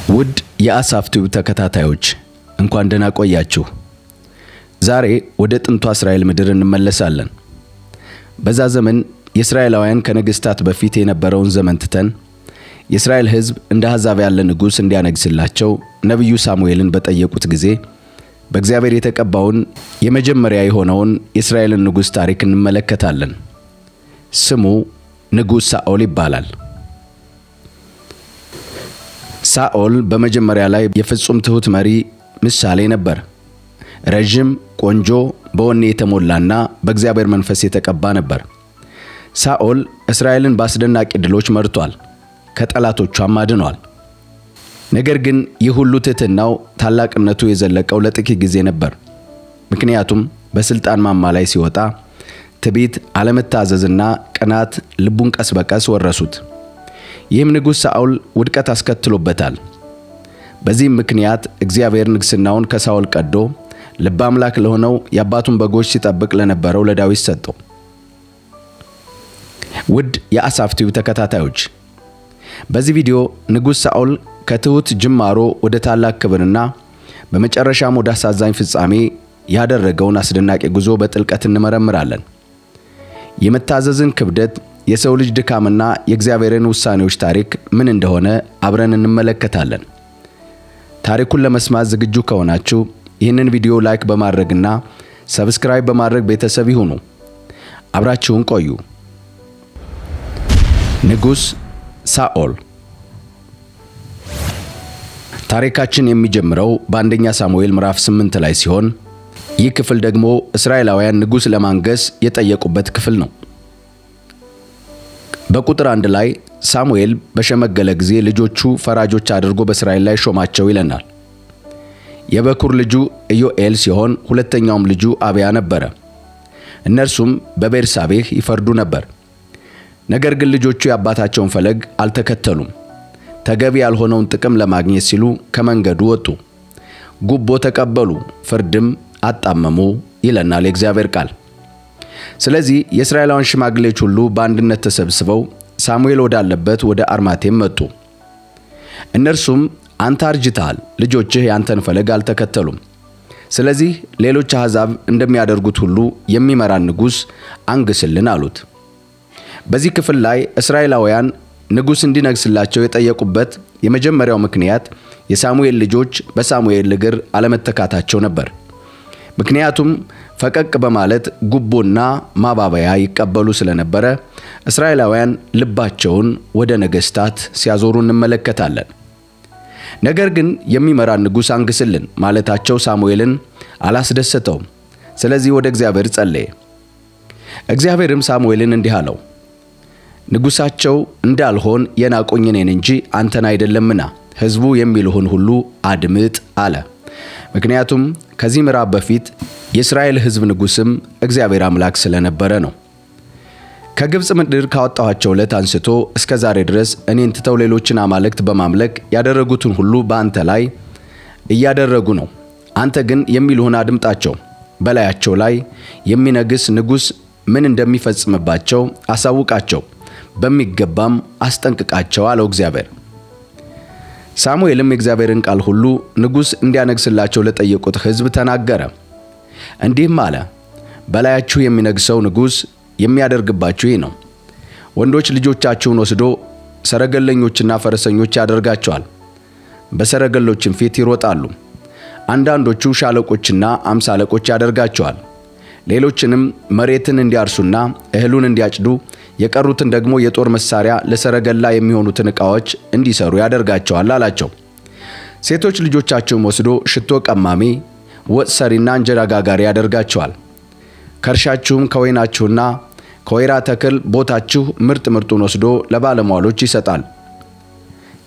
ውድ የአሳፍ ቲዩብ ተከታታዮች እንኳን ደህና ቆያችሁ። ዛሬ ወደ ጥንቷ እስራኤል ምድር እንመለሳለን። በዛ ዘመን የእስራኤላውያን ከነገስታት በፊት የነበረውን ዘመን ትተን የእስራኤል ሕዝብ እንደ አሕዛብ ያለ ንጉስ እንዲያነግስላቸው ነብዩ ሳሙኤልን በጠየቁት ጊዜ በእግዚአብሔር የተቀባውን የመጀመሪያ የሆነውን የእስራኤልን ንጉስ ታሪክ እንመለከታለን። ስሙ ንጉስ ሳኦል ይባላል። ሳኦል በመጀመሪያ ላይ የፍጹም ትሁት መሪ ምሳሌ ነበር። ረጅም፣ ቆንጆ፣ በወኔ የተሞላና በእግዚአብሔር መንፈስ የተቀባ ነበር። ሳኦል እስራኤልን በአስደናቂ ድሎች መርቷል፣ ከጠላቶቿም አድኗል። ነገር ግን ይህ ሁሉ ትሕትናው፣ ታላቅነቱ የዘለቀው ለጥቂት ጊዜ ነበር። ምክንያቱም በስልጣን ማማ ላይ ሲወጣ ትዕቢት፣ አለመታዘዝና ቅናት ልቡን ቀስ በቀስ ወረሱት። ይህም ንጉስ ሳኦል ውድቀት አስከትሎበታል። በዚህም ምክንያት እግዚአብሔር ንግስናውን ከሳኦል ቀዶ ልበ አምላክ ለሆነው የአባቱን በጎች ሲጠብቅ ለነበረው ለዳዊት ሰጠው። ውድ የአሳፍ ቲዩብ ተከታታዮች በዚህ ቪዲዮ ንጉስ ሳኦል ከትሁት ጅማሮ ወደ ታላቅ ክብርና በመጨረሻም ወደ አሳዛኝ ፍጻሜ ያደረገውን አስደናቂ ጉዞ በጥልቀት እንመረምራለን። የመታዘዝን ክብደት፣ የሰው ልጅ ድካምና የእግዚአብሔርን ውሳኔዎች ታሪክ ምን እንደሆነ አብረን እንመለከታለን። ታሪኩን ለመስማት ዝግጁ ከሆናችሁ ይህንን ቪዲዮ ላይክ በማድረግና ሰብስክራይብ በማድረግ ቤተሰብ ይሁኑ። አብራችሁን ቆዩ። ንጉስ ሳኦል። ታሪካችን የሚጀምረው በአንደኛ ሳሙኤል ምዕራፍ 8 ላይ ሲሆን ይህ ክፍል ደግሞ እስራኤላውያን ንጉስ ለማንገስ የጠየቁበት ክፍል ነው። በቁጥር 1 ላይ ሳሙኤል በሸመገለ ጊዜ ልጆቹ ፈራጆች አድርጎ በእስራኤል ላይ ሾማቸው ይለናል። የበኩር ልጁ ኢዮኤል ሲሆን ሁለተኛውም ልጁ አብያ ነበረ። እነርሱም በቤርሳቤህ ይፈርዱ ነበር። ነገር ግን ልጆቹ የአባታቸውን ፈለግ አልተከተሉም። ተገቢ ያልሆነውን ጥቅም ለማግኘት ሲሉ ከመንገዱ ወጡ፣ ጉቦ ተቀበሉ፣ ፍርድም አጣመሙ ይለናል የእግዚአብሔር ቃል። ስለዚህ የእስራኤላውያን ሽማግሌዎች ሁሉ በአንድነት ተሰብስበው ሳሙኤል ወዳለበት ወደ አርማቴም መጡ። እነርሱም አንተ አርጅተሃል፣ ልጆችህ ያንተን ፈለግ አልተከተሉም። ስለዚህ ሌሎች አሕዛብ እንደሚያደርጉት ሁሉ የሚመራን ንጉስ አንግስልን አሉት። በዚህ ክፍል ላይ እስራኤላውያን ንጉስ እንዲነግስላቸው የጠየቁበት የመጀመሪያው ምክንያት የሳሙኤል ልጆች በሳሙኤል እግር አለመተካታቸው ነበር። ምክንያቱም ፈቀቅ በማለት ጉቦና ማባበያ ይቀበሉ ስለነበረ እስራኤላውያን ልባቸውን ወደ ነገስታት ሲያዞሩ እንመለከታለን። ነገር ግን የሚመራን ንጉስ አንግስልን ማለታቸው ሳሙኤልን አላስደሰተውም። ስለዚህ ወደ እግዚአብሔር ጸለየ። እግዚአብሔርም ሳሙኤልን እንዲህ አለው፣ ንጉሳቸው እንዳልሆን የናቁኝ እኔን እንጂ አንተን አይደለምና ሕዝቡ የሚልሁን ሁሉ አድምጥ አለ። ምክንያቱም ከዚህ ምዕራፍ በፊት የእስራኤል ሕዝብ ንጉስም እግዚአብሔር አምላክ ስለነበረ ነው። ከግብጽ ምድር ካወጣኋቸው ዕለት አንስቶ እስከ ዛሬ ድረስ እኔን ትተው ሌሎችን አማልክት በማምለክ ያደረጉትን ሁሉ በአንተ ላይ እያደረጉ ነው። አንተ ግን የሚልሁን አድምጣቸው፣ በላያቸው ላይ የሚነግስ ንጉስ ምን እንደሚፈጽምባቸው አሳውቃቸው፣ በሚገባም አስጠንቅቃቸው አለው እግዚአብሔር። ሳሙኤልም የእግዚአብሔርን ቃል ሁሉ ንጉስ እንዲያነግስላቸው ለጠየቁት ሕዝብ ተናገረ። እንዲህም አለ፣ በላያችሁ የሚነግሰው ንጉስ የሚያደርግባችሁ ይህ ነው። ወንዶች ልጆቻችሁን ወስዶ ሰረገለኞችና ፈረሰኞች ያደርጋቸዋል፣ በሰረገሎችም ፊት ይሮጣሉ። አንዳንዶቹ ሻለቆችና አምሳ አለቆች ያደርጋቸዋል። ሌሎችንም መሬትን እንዲያርሱና እህሉን እንዲያጭዱ፣ የቀሩትን ደግሞ የጦር መሳሪያ ለሰረገላ የሚሆኑትን ዕቃዎች እንዲሰሩ ያደርጋቸዋል አላቸው። ሴቶች ልጆቻቸውን ወስዶ ሽቶ ቀማሚ፣ ወጥ ሰሪና እንጀራ ጋጋሪ ያደርጋቸዋል። ከእርሻችሁም ከወይናችሁና ከወይራ ተክል ቦታችሁ ምርጥ ምርጡን ወስዶ ለባለሟሎች ይሰጣል።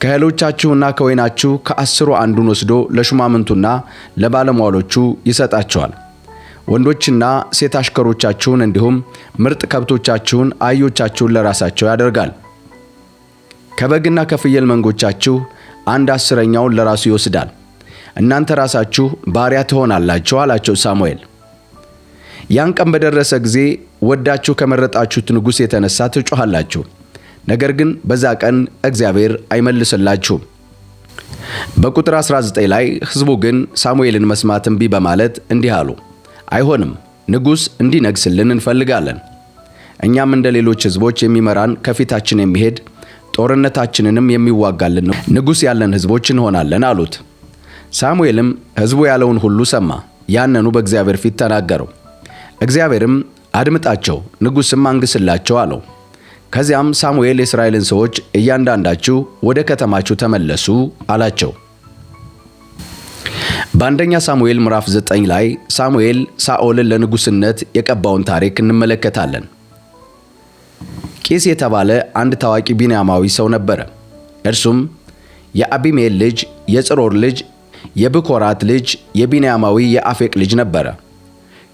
ከእህሎቻችሁና ከወይናችሁ ከ10 አንዱን ወስዶ ለሹማምንቱና ለባለሟሎቹ ይሰጣቸዋል። ወንዶችና ሴት አሽከሮቻችሁን እንዲሁም ምርጥ ከብቶቻችሁን፣ አህዮቻችሁን ለራሳቸው ያደርጋል። ከበግና ከፍየል መንጎቻችሁ 1/10ኛውን ለራሱ ይወስዳል። እናንተ ራሳችሁ ባሪያ ትሆናላችሁ አላቸው ሳሙኤል። ያን ቀን በደረሰ ጊዜ ወዳችሁ ከመረጣችሁት ንጉስ የተነሳ ትጮኻላችሁ፣ ነገር ግን በዛ ቀን እግዚአብሔር አይመልስላችሁም። በቁጥር 19 ላይ ሕዝቡ ግን ሳሙኤልን መስማት እምቢ በማለት እንዲህ አሉ፣ አይሆንም፣ ንጉሥ እንዲነግስልን እንፈልጋለን። እኛም እንደ ሌሎች ሕዝቦች የሚመራን ከፊታችን የሚሄድ ጦርነታችንንም የሚዋጋልን ንጉሥ ያለን ሕዝቦች እንሆናለን አሉት። ሳሙኤልም ሕዝቡ ያለውን ሁሉ ሰማ፣ ያንኑ በእግዚአብሔር ፊት ተናገረው። እግዚአብሔርም አድምጣቸው፣ ንጉሥም አንግስላቸው አለው። ከዚያም ሳሙኤል የእስራኤልን ሰዎች እያንዳንዳችሁ ወደ ከተማችሁ ተመለሱ አላቸው። በአንደኛ ሳሙኤል ምዕራፍ 9 ላይ ሳሙኤል ሳኦልን ለንጉሥነት የቀባውን ታሪክ እንመለከታለን። ቂስ የተባለ አንድ ታዋቂ ቢንያማዊ ሰው ነበረ። እርሱም የአቢሜል ልጅ፣ የጽሮር ልጅ፣ የብኮራት ልጅ፣ የቢንያማዊ የአፌቅ ልጅ ነበረ።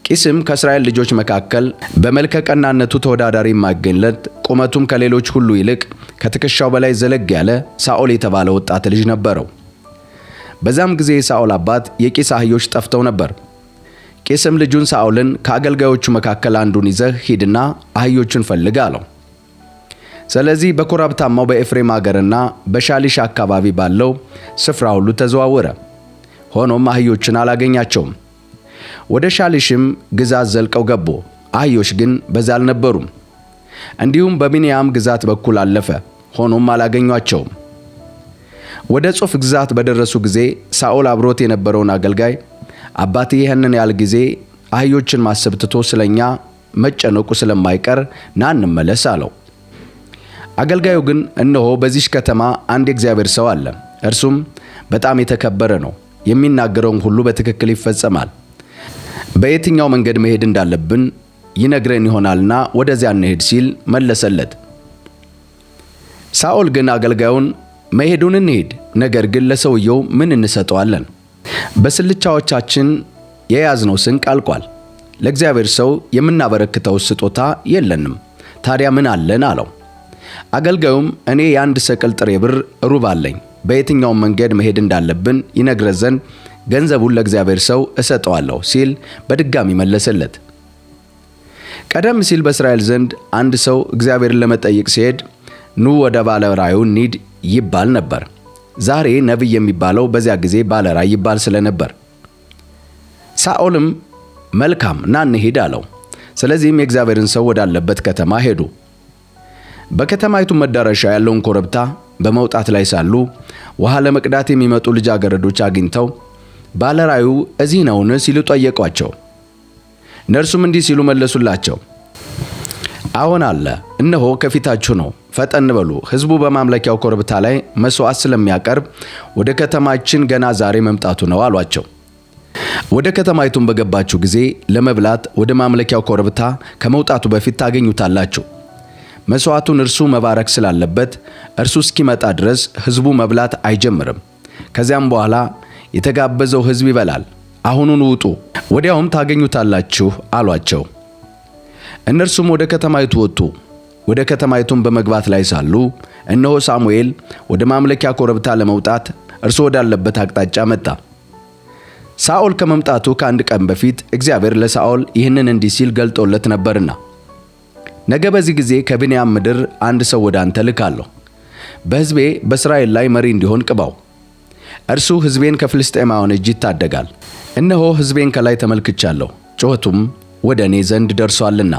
ቂስም ከእስራኤል ልጆች መካከል በመልከ ቀናነቱ ተወዳዳሪ የማይገኝለት፣ ቁመቱም ከሌሎች ሁሉ ይልቅ ከትከሻው በላይ ዘለግ ያለ ሳኦል የተባለ ወጣት ልጅ ነበረው። በዛም ጊዜ የሳኦል አባት የቂስ አህዮች ጠፍተው ነበር። ቂስም ልጁን ሳኦልን ከአገልጋዮቹ መካከል አንዱን ይዘህ ሂድና አህዮቹን ፈልግ አለው። ስለዚህ በኮረብታማው በኤፍሬም አገርና በሻሊሽ አካባቢ ባለው ስፍራ ሁሉ ተዘዋወረ። ሆኖም አህዮችን አላገኛቸውም። ወደ ሻሊሽም ግዛት ዘልቀው ገቡ። አህዮች ግን በዛ አልነበሩም። እንዲሁም በቢንያም ግዛት በኩል አለፈ። ሆኖም አላገኟቸውም። ወደ ጾፍ ግዛት በደረሱ ጊዜ ሳኦል አብሮት የነበረውን አገልጋይ አባቴ ይህንን ያህል ጊዜ አህዮችን ማሰብ ትቶ ስለኛ መጨነቁ ስለማይቀር ና እንመለስ አለው። አገልጋዩ ግን እነሆ በዚህች ከተማ አንድ የእግዚአብሔር ሰው አለ፣ እርሱም በጣም የተከበረ ነው፣ የሚናገረውም ሁሉ በትክክል ይፈጸማል። በየትኛው መንገድ መሄድ እንዳለብን ይነግረን ይሆናልና ወደዚያ እንሄድ ሲል መለሰለት። ሳኦል ግን አገልጋዩን መሄዱን እንሄድ፣ ነገር ግን ለሰውየው ምን እንሰጠዋለን? በስልቻዎቻችን የያዝነው ስንቅ አልቋል። ለእግዚአብሔር ሰው የምናበረክተው ስጦታ የለንም። ታዲያ ምን አለን አለው። አገልጋዩም እኔ የ1 ሰቅል ጥሬ ብር ሩብ አለኝ፣ በየትኛውም መንገድ መሄድ እንዳለብን ይነግረን ዘንድ ገንዘቡን ለእግዚአብሔር ሰው እሰጠዋለሁ ሲል በድጋሚ መለሰለት። ቀደም ሲል በእስራኤል ዘንድ አንድ ሰው እግዚአብሔርን ለመጠየቅ ሲሄድ ኑ ወደ ባለ ራእዩ እንሂድ ይባል ነበር። ዛሬ ነቢይ የሚባለው በዚያ ጊዜ ባለ ራእይ ይባል ስለነበር፣ ሳኦልም መልካም ና እንሂድ አለው። ስለዚህም የእግዚአብሔርን ሰው ወዳለበት ከተማ ሄዱ። በከተማይቱ መዳረሻ ያለውን ኮረብታ በመውጣት ላይ ሳሉ ውሃ ለመቅዳት የሚመጡ ልጃገረዶች አግኝተው ባለ ራእዩ እዚህ ነውን ሲሉ ጠየቋቸው። እነርሱም እንዲህ ሲሉ መለሱላቸው፣ አዎን አለ፣ እነሆ ከፊታችሁ ነው፣ ፈጠን በሉ። ሕዝቡ በማምለኪያው ኮረብታ ላይ መስዋዕት ስለሚያቀርብ ወደ ከተማችን ገና ዛሬ መምጣቱ ነው አሏቸው። ወደ ከተማይቱም በገባችሁ ጊዜ ለመብላት ወደ ማምለኪያው ኮረብታ ከመውጣቱ በፊት ታገኙታላችሁ። መስዋዕቱን እርሱ መባረክ ስላለበት እርሱ እስኪመጣ ድረስ ሕዝቡ መብላት አይጀምርም። ከዚያም በኋላ የተጋበዘው ሕዝብ ይበላል። አሁኑን ውጡ፣ ወዲያውም ታገኙታላችሁ አሏቸው። እነርሱም ወደ ከተማይቱ ወጡ። ወደ ከተማይቱም በመግባት ላይ ሳሉ እነሆ ሳሙኤል ወደ ማምለኪያ ኮረብታ ለመውጣት እርሱ ወዳለበት አቅጣጫ መጣ። ሳኦል ከመምጣቱ ከአንድ ቀን በፊት እግዚአብሔር ለሳኦል ይህንን እንዲህ ሲል ገልጦለት ነበርና፣ ነገ በዚህ ጊዜ ከብንያም ምድር አንድ ሰው ወደ አንተ ልካለሁ። በሕዝቤ በእስራኤል ላይ መሪ እንዲሆን ቅባው። እርሱ ሕዝቤን ከፍልስጤማውያን እጅ ይታደጋል። እነሆ ሕዝቤን ከላይ ተመልክቻለሁ፣ ጩኸቱም ወደ እኔ ዘንድ ደርሷልና።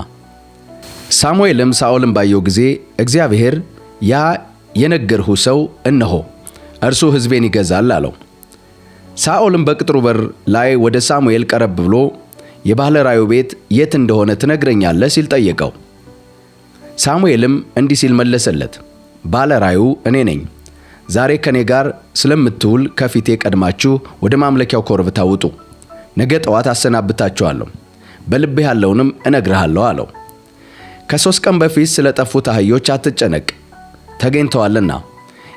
ሳሙኤልም ሳኦልን ባየው ጊዜ እግዚአብሔር ያ የነገርሁ ሰው እነሆ እርሱ ሕዝቤን ይገዛል አለው። ሳኦልም በቅጥሩ በር ላይ ወደ ሳሙኤል ቀረብ ብሎ የባለ ራእዩ ቤት የት እንደሆነ ትነግረኛለህ ሲል ጠየቀው። ሳሙኤልም እንዲህ ሲል መለሰለት፣ ባለ ራእዩ እኔ ነኝ። ዛሬ ከኔ ጋር ስለምትውል ከፊቴ ቀድማችሁ ወደ ማምለኪያው ኮረብታ ውጡ። ነገ ጠዋት አሰናብታችኋለሁ፣ በልቤ ያለውንም እነግርሃለሁ አለው። ከ3 ቀን በፊት ስለጠፉት አህዮች አትጨነቅ፣ ተገኝተዋልና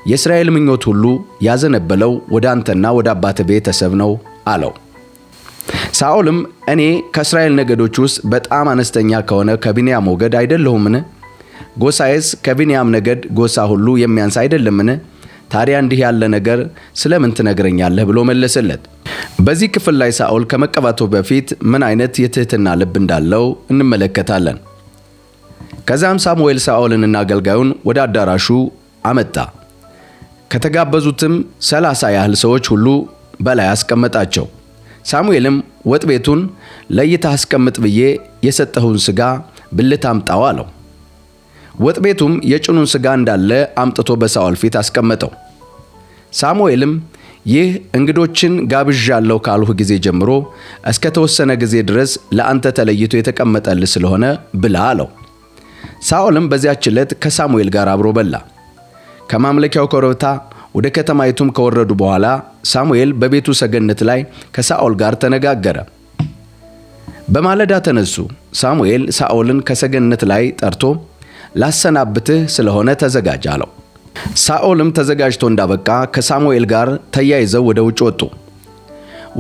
የእስራኤል ምኞት ሁሉ ያዘነበለው ወደ አንተና ወደ አባትህ ቤተሰብ ነው አለው። ሳኦልም እኔ ከእስራኤል ነገዶች ውስጥ በጣም አነስተኛ ከሆነ ከቢንያም ወገድ አይደለሁምን? ጎሳዬስ ከቢንያም ነገድ ጎሳ ሁሉ የሚያንስ አይደለምን? ታዲያ እንዲህ ያለ ነገር ስለምን ትነግረኛለህ ብሎ መለሰለት። በዚህ ክፍል ላይ ሳኦል ከመቀባቱ በፊት ምን አይነት የትህትና ልብ እንዳለው እንመለከታለን። ከዛም ሳሙኤል ሳኦልንና አገልጋዩን ወደ አዳራሹ አመጣ። ከተጋበዙትም 30 ያህል ሰዎች ሁሉ በላይ አስቀመጣቸው። ሳሙኤልም ወጥ ቤቱን ለይተህ አስቀምጥ ብዬ የሰጠሁን ሥጋ ብልት አምጣው አለው። ወጥ ቤቱም የጭኑን ሥጋ እንዳለ አምጥቶ በሳኦል ፊት አስቀመጠው። ሳሙኤልም ይህ እንግዶችን ጋብዣለሁ ካልሁ ጊዜ ጀምሮ እስከ ተወሰነ ጊዜ ድረስ ለአንተ ተለይቶ የተቀመጠልህ ስለሆነ ብላ አለው። ሳኦልም በዚያች ዕለት ከሳሙኤል ጋር አብሮ በላ። ከማምለኪያው ኮረብታ ወደ ከተማይቱም ከወረዱ በኋላ ሳሙኤል በቤቱ ሰገነት ላይ ከሳኦል ጋር ተነጋገረ። በማለዳ ተነሱ። ሳሙኤል ሳኦልን ከሰገነት ላይ ጠርቶ ላሰናብትህ ስለሆነ ተዘጋጅ አለው። ሳኦልም ተዘጋጅቶ እንዳበቃ ከሳሙኤል ጋር ተያይዘው ወደ ውጭ ወጡ።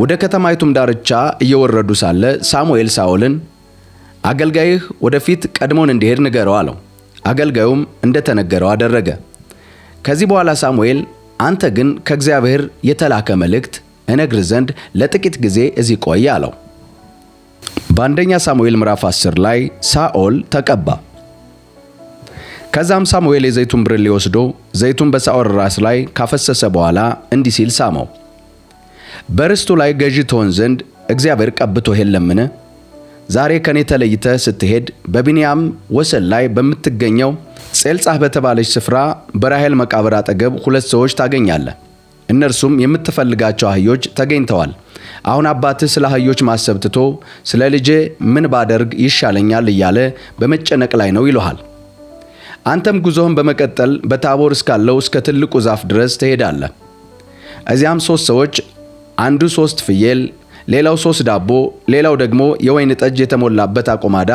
ወደ ከተማይቱም ዳርቻ እየወረዱ ሳለ ሳሙኤል ሳኦልን አገልጋይህ ወደፊት ቀድሞን እንዲሄድ ንገረው አለው። አገልጋዩም እንደተነገረው አደረገ። ከዚህ በኋላ ሳሙኤል አንተ ግን ከእግዚአብሔር የተላከ መልእክት እነግርህ ዘንድ ለጥቂት ጊዜ እዚህ ቆይ አለው። በአንደኛ ሳሙኤል ምዕራፍ 10 ላይ ሳኦል ተቀባ። ከዛም ሳሙኤል የዘይቱን ብርሌ ወስዶ ዘይቱን በሳኦል ራስ ላይ ካፈሰሰ በኋላ እንዲህ ሲል ሳመው፣ በርስቱ ላይ ገዢ ትሆን ዘንድ እግዚአብሔር ቀብቶህ የለምን? ዛሬ ከኔ ተለይተህ ስትሄድ በቢንያም ወሰን ላይ በምትገኘው ጼልጻህ በተባለች ስፍራ በራሔል መቃብር አጠገብ 2 ሰዎች ታገኛለህ። እነርሱም የምትፈልጋቸው አህዮች ተገኝተዋል። አሁን አባትህ ስለ አህዮች ማሰብ ትቶ ስለ ልጄ ምን ባደርግ ይሻለኛል እያለ በመጨነቅ ላይ ነው ይሉሃል። አንተም ጉዞህን በመቀጠል በታቦር እስካለው እስከ ትልቁ ዛፍ ድረስ ትሄዳለህ። እዚያም 3 ሰዎች፣ አንዱ 3 ፍየል፣ ሌላው 3 ዳቦ፣ ሌላው ደግሞ የወይን ጠጅ የተሞላበት አቆማዳ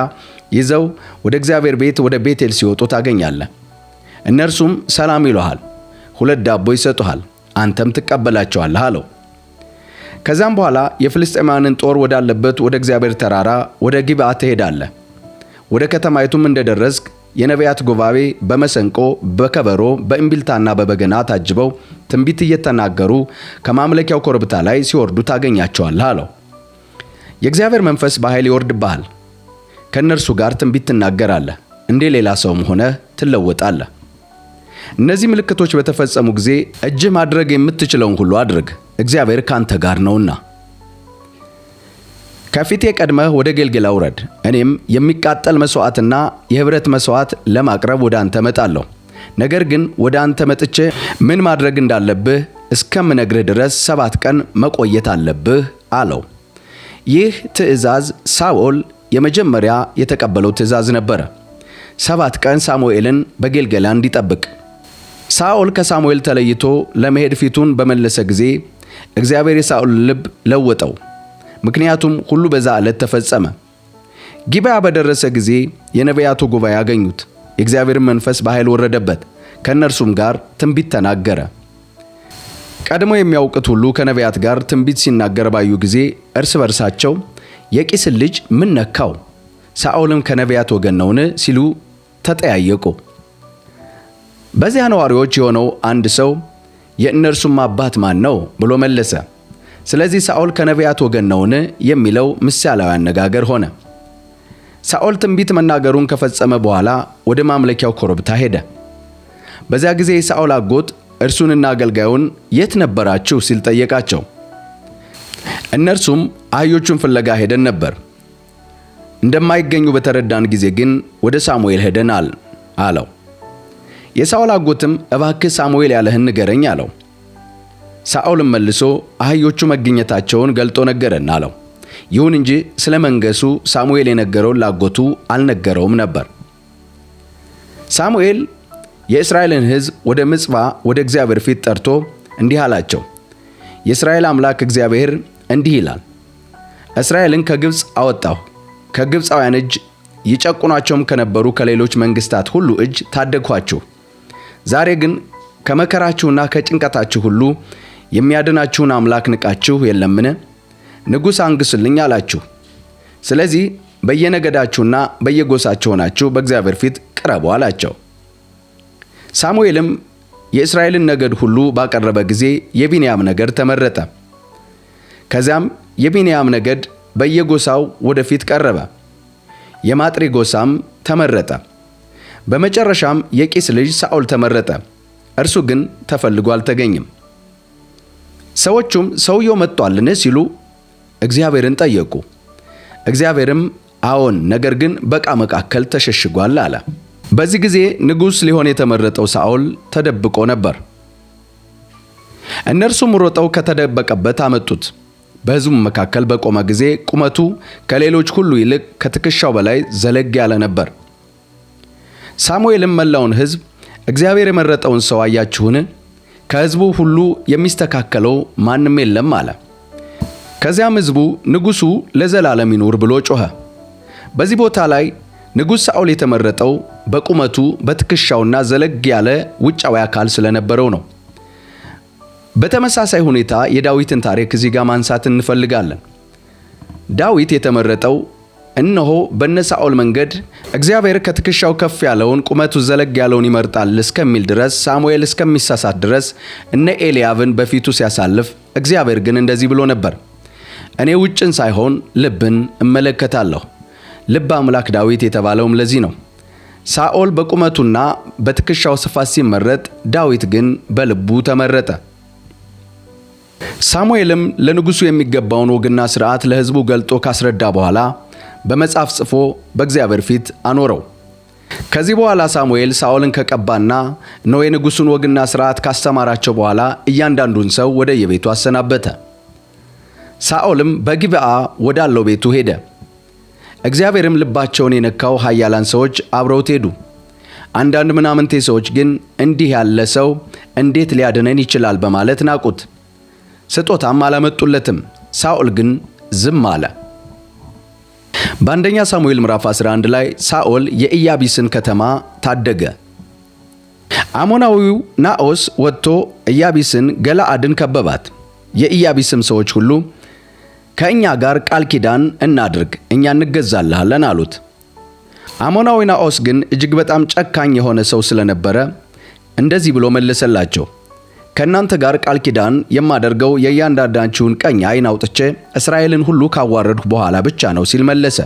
ይዘው ወደ እግዚአብሔር ቤት ወደ ቤቴል ሲወጡ ታገኛለህ። እነርሱም ሰላም ይሉሃል፣ 2 ዳቦ ይሰጡሃል፣ አንተም ትቀበላቸዋለህ አለው። ከዛም በኋላ የፍልስጤማውያንን ጦር ወዳለበት ወደ እግዚአብሔር ተራራ ወደ ጊብዓ ትሄዳለህ። ወደ ከተማይቱም እንደደረስክ የነቢያት ጉባኤ በመሰንቆ፣ በከበሮ፣ በእምቢልታና በበገና ታጅበው ትንቢት እየተናገሩ ከማምለኪያው ኮረብታ ላይ ሲወርዱ ታገኛቸዋለህ አለው። የእግዚአብሔር መንፈስ በኃይል ይወርድብሃል። ከእነርሱ ጋር ትንቢት ትናገራለህ፣ እንደ ሌላ ሰውም ሆነህ ትለወጣለህ። እነዚህ ምልክቶች በተፈጸሙ ጊዜ እጅህ ማድረግ የምትችለውን ሁሉ አድርግ፣ እግዚአብሔር ካንተ ጋር ነውና። ከፊቴ ቀድመህ ወደ ጌልጌላ ውረድ፣ እኔም የሚቃጠል መሥዋዕትና የኅብረት መሥዋዕት ለማቅረብ ወደ አንተ እመጣለሁ። ነገር ግን ወደ አንተ መጥቼ ምን ማድረግ እንዳለብህ እስከምነግርህ ድረስ 7 ቀን መቆየት አለብህ አለው። ይህ ትእዛዝ ሳኦል የመጀመሪያ የተቀበለው ትእዛዝ ነበረ። 7 ቀን ሳሙኤልን በጌልጌላ እንዲጠብቅ። ሳኦል ከሳሙኤል ተለይቶ ለመሄድ ፊቱን በመለሰ ጊዜ እግዚአብሔር የሳኦልን ልብ ለወጠው። ምክንያቱም ሁሉ በዛ ዕለት ተፈጸመ። ጊብዓ በደረሰ ጊዜ የነቢያቱ ጉባኤ አገኙት። የእግዚአብሔር መንፈስ በኃይል ወረደበት፣ ከእነርሱም ጋር ትንቢት ተናገረ። ቀድሞ የሚያውቁት ሁሉ ከነቢያት ጋር ትንቢት ሲናገር ባዩ ጊዜ እርስ በርሳቸው የቂስን ልጅ ምን ነካው? ሳኦልም ከነቢያት ወገን ነውን? ሲሉ ተጠያየቁ። በዚያ ነዋሪዎች የሆነው አንድ ሰው የእነርሱም አባት ማን ነው ብሎ መለሰ። ስለዚህ ሳኦል ከነቢያት ወገን ነውን የሚለው ምሳሌያዊ አነጋገር ሆነ። ሳኦል ትንቢት መናገሩን ከፈጸመ በኋላ ወደ ማምለኪያው ኮረብታ ሄደ። በዚያ ጊዜ የሳኦል አጎት እርሱንና አገልጋዩን የት ነበራችሁ ሲል ጠየቃቸው። እነርሱም አህዮቹን ፍለጋ ሄደን ነበር፣ እንደማይገኙ በተረዳን ጊዜ ግን ወደ ሳሙኤል ሄደናል አለው። የሳኦል አጎትም እባክህ ሳሙኤል ያለህን ንገረኝ አለው። ሳኦልም መልሶ አህዮቹ መገኘታቸውን ገልጦ ነገረን አለው። ይሁን እንጂ ስለ መንገሱ ሳሙኤል የነገረውን ላጎቱ አልነገረውም ነበር። ሳሙኤል የእስራኤልን ሕዝብ ወደ ምጽጳ ወደ እግዚአብሔር ፊት ጠርቶ እንዲህ አላቸው፣ የእስራኤል አምላክ እግዚአብሔር እንዲህ ይላል፣ እስራኤልን ከግብፅ አወጣሁ፣ ከግብፃውያን እጅ ይጨቁኗቸውም ከነበሩ ከሌሎች መንግስታት ሁሉ እጅ ታደግኋችሁ። ዛሬ ግን ከመከራችሁና ከጭንቀታችሁ ሁሉ የሚያድናችሁን አምላክ ንቃችሁ የለምን? ንጉሥ አንግሱልኝ አላችሁ። ስለዚህ በየነገዳችሁና በየጎሳችሁ ሆናችሁ በእግዚአብሔር ፊት ቅረቡ አላቸው። ሳሙኤልም የእስራኤልን ነገድ ሁሉ ባቀረበ ጊዜ የቢንያም ነገድ ተመረጠ። ከዚያም የቢንያም ነገድ በየጎሳው ወደፊት ቀረበ። የማጥሪ ጎሳም ተመረጠ። በመጨረሻም የቂስ ልጅ ሳኦል ተመረጠ። እርሱ ግን ተፈልጎ አልተገኘም። ሰዎቹም ሰውየው መጥቷልን ሲሉ እግዚአብሔርን ጠየቁ። እግዚአብሔርም አዎን፣ ነገር ግን በዕቃ መካከል ተሸሽጓል አለ። በዚህ ጊዜ ንጉሥ ሊሆን የተመረጠው ሳኦል ተደብቆ ነበር። እነርሱም ሮጠው ከተደበቀበት አመጡት። በሕዝቡ መካከል በቆመ ጊዜ ቁመቱ ከሌሎች ሁሉ ይልቅ ከትከሻው በላይ ዘለግ ያለ ነበር። ሳሙኤልም መላውን ሕዝብ እግዚአብሔር የመረጠውን ሰው አያችሁን? ከሕዝቡ ሁሉ የሚስተካከለው ማንም የለም አለ። ከዚያም ሕዝቡ ንጉሡ ለዘላለም ይኑር ብሎ ጮኸ። በዚህ ቦታ ላይ ንጉሥ ሳኦል የተመረጠው በቁመቱ በትከሻውና ዘለግ ያለ ውጫዊ አካል ስለነበረው ነው። በተመሳሳይ ሁኔታ የዳዊትን ታሪክ እዚህ ጋር ማንሳት እንፈልጋለን። ዳዊት የተመረጠው እነሆ በነ ሳኦል መንገድ እግዚአብሔር ከትከሻው ከፍ ያለውን ቁመቱ ዘለግ ያለውን ይመርጣል እስከሚል ድረስ ሳሙኤል እስከሚሳሳት ድረስ እነ ኤልያብን በፊቱ ሲያሳልፍ፣ እግዚአብሔር ግን እንደዚህ ብሎ ነበር፣ እኔ ውጭን ሳይሆን ልብን እመለከታለሁ። ልብ አምላክ ዳዊት የተባለውም ለዚህ ነው። ሳኦል በቁመቱና በትከሻው ስፋት ሲመረጥ፣ ዳዊት ግን በልቡ ተመረጠ። ሳሙኤልም ለንጉሡ የሚገባውን ወግና ሥርዓት ለሕዝቡ ገልጦ ካስረዳ በኋላ በመጽሐፍ ጽፎ በእግዚአብሔር ፊት አኖረው። ከዚህ በኋላ ሳሙኤል ሳኦልን ከቀባና ነው የንጉሡን ወግና ሥርዓት ካስተማራቸው በኋላ እያንዳንዱን ሰው ወደ የቤቱ አሰናበተ። ሳኦልም በጊብዓ ወዳለው ቤቱ ሄደ። እግዚአብሔርም ልባቸውን የነካው ኃያላን ሰዎች አብረውት ሄዱ። አንዳንድ ምናምንቴ ሰዎች ግን እንዲህ ያለ ሰው እንዴት ሊያድነን ይችላል በማለት ናቁት። ስጦታም አላመጡለትም። ሳኦል ግን ዝም አለ። በአንደኛ ሳሙኤል ምዕራፍ 11 ላይ ሳኦል የኢያቢስን ከተማ ታደገ። አሞናዊው ናኦስ ወጥቶ ኢያቢስን ገለዓድን ከበባት። የኢያቢስም ሰዎች ሁሉ ከእኛ ጋር ቃል ኪዳን እናድርግ፣ እኛ እንገዛልሃለን አሉት። አሞናዊ ናኦስ ግን እጅግ በጣም ጨካኝ የሆነ ሰው ስለነበረ እንደዚህ ብሎ መለሰላቸው፣ ከእናንተ ጋር ቃል ኪዳን የማደርገው የእያንዳንዳችሁን ቀኝ ዓይን አውጥቼ እስራኤልን ሁሉ ካዋረድሁ በኋላ ብቻ ነው ሲል መለሰ።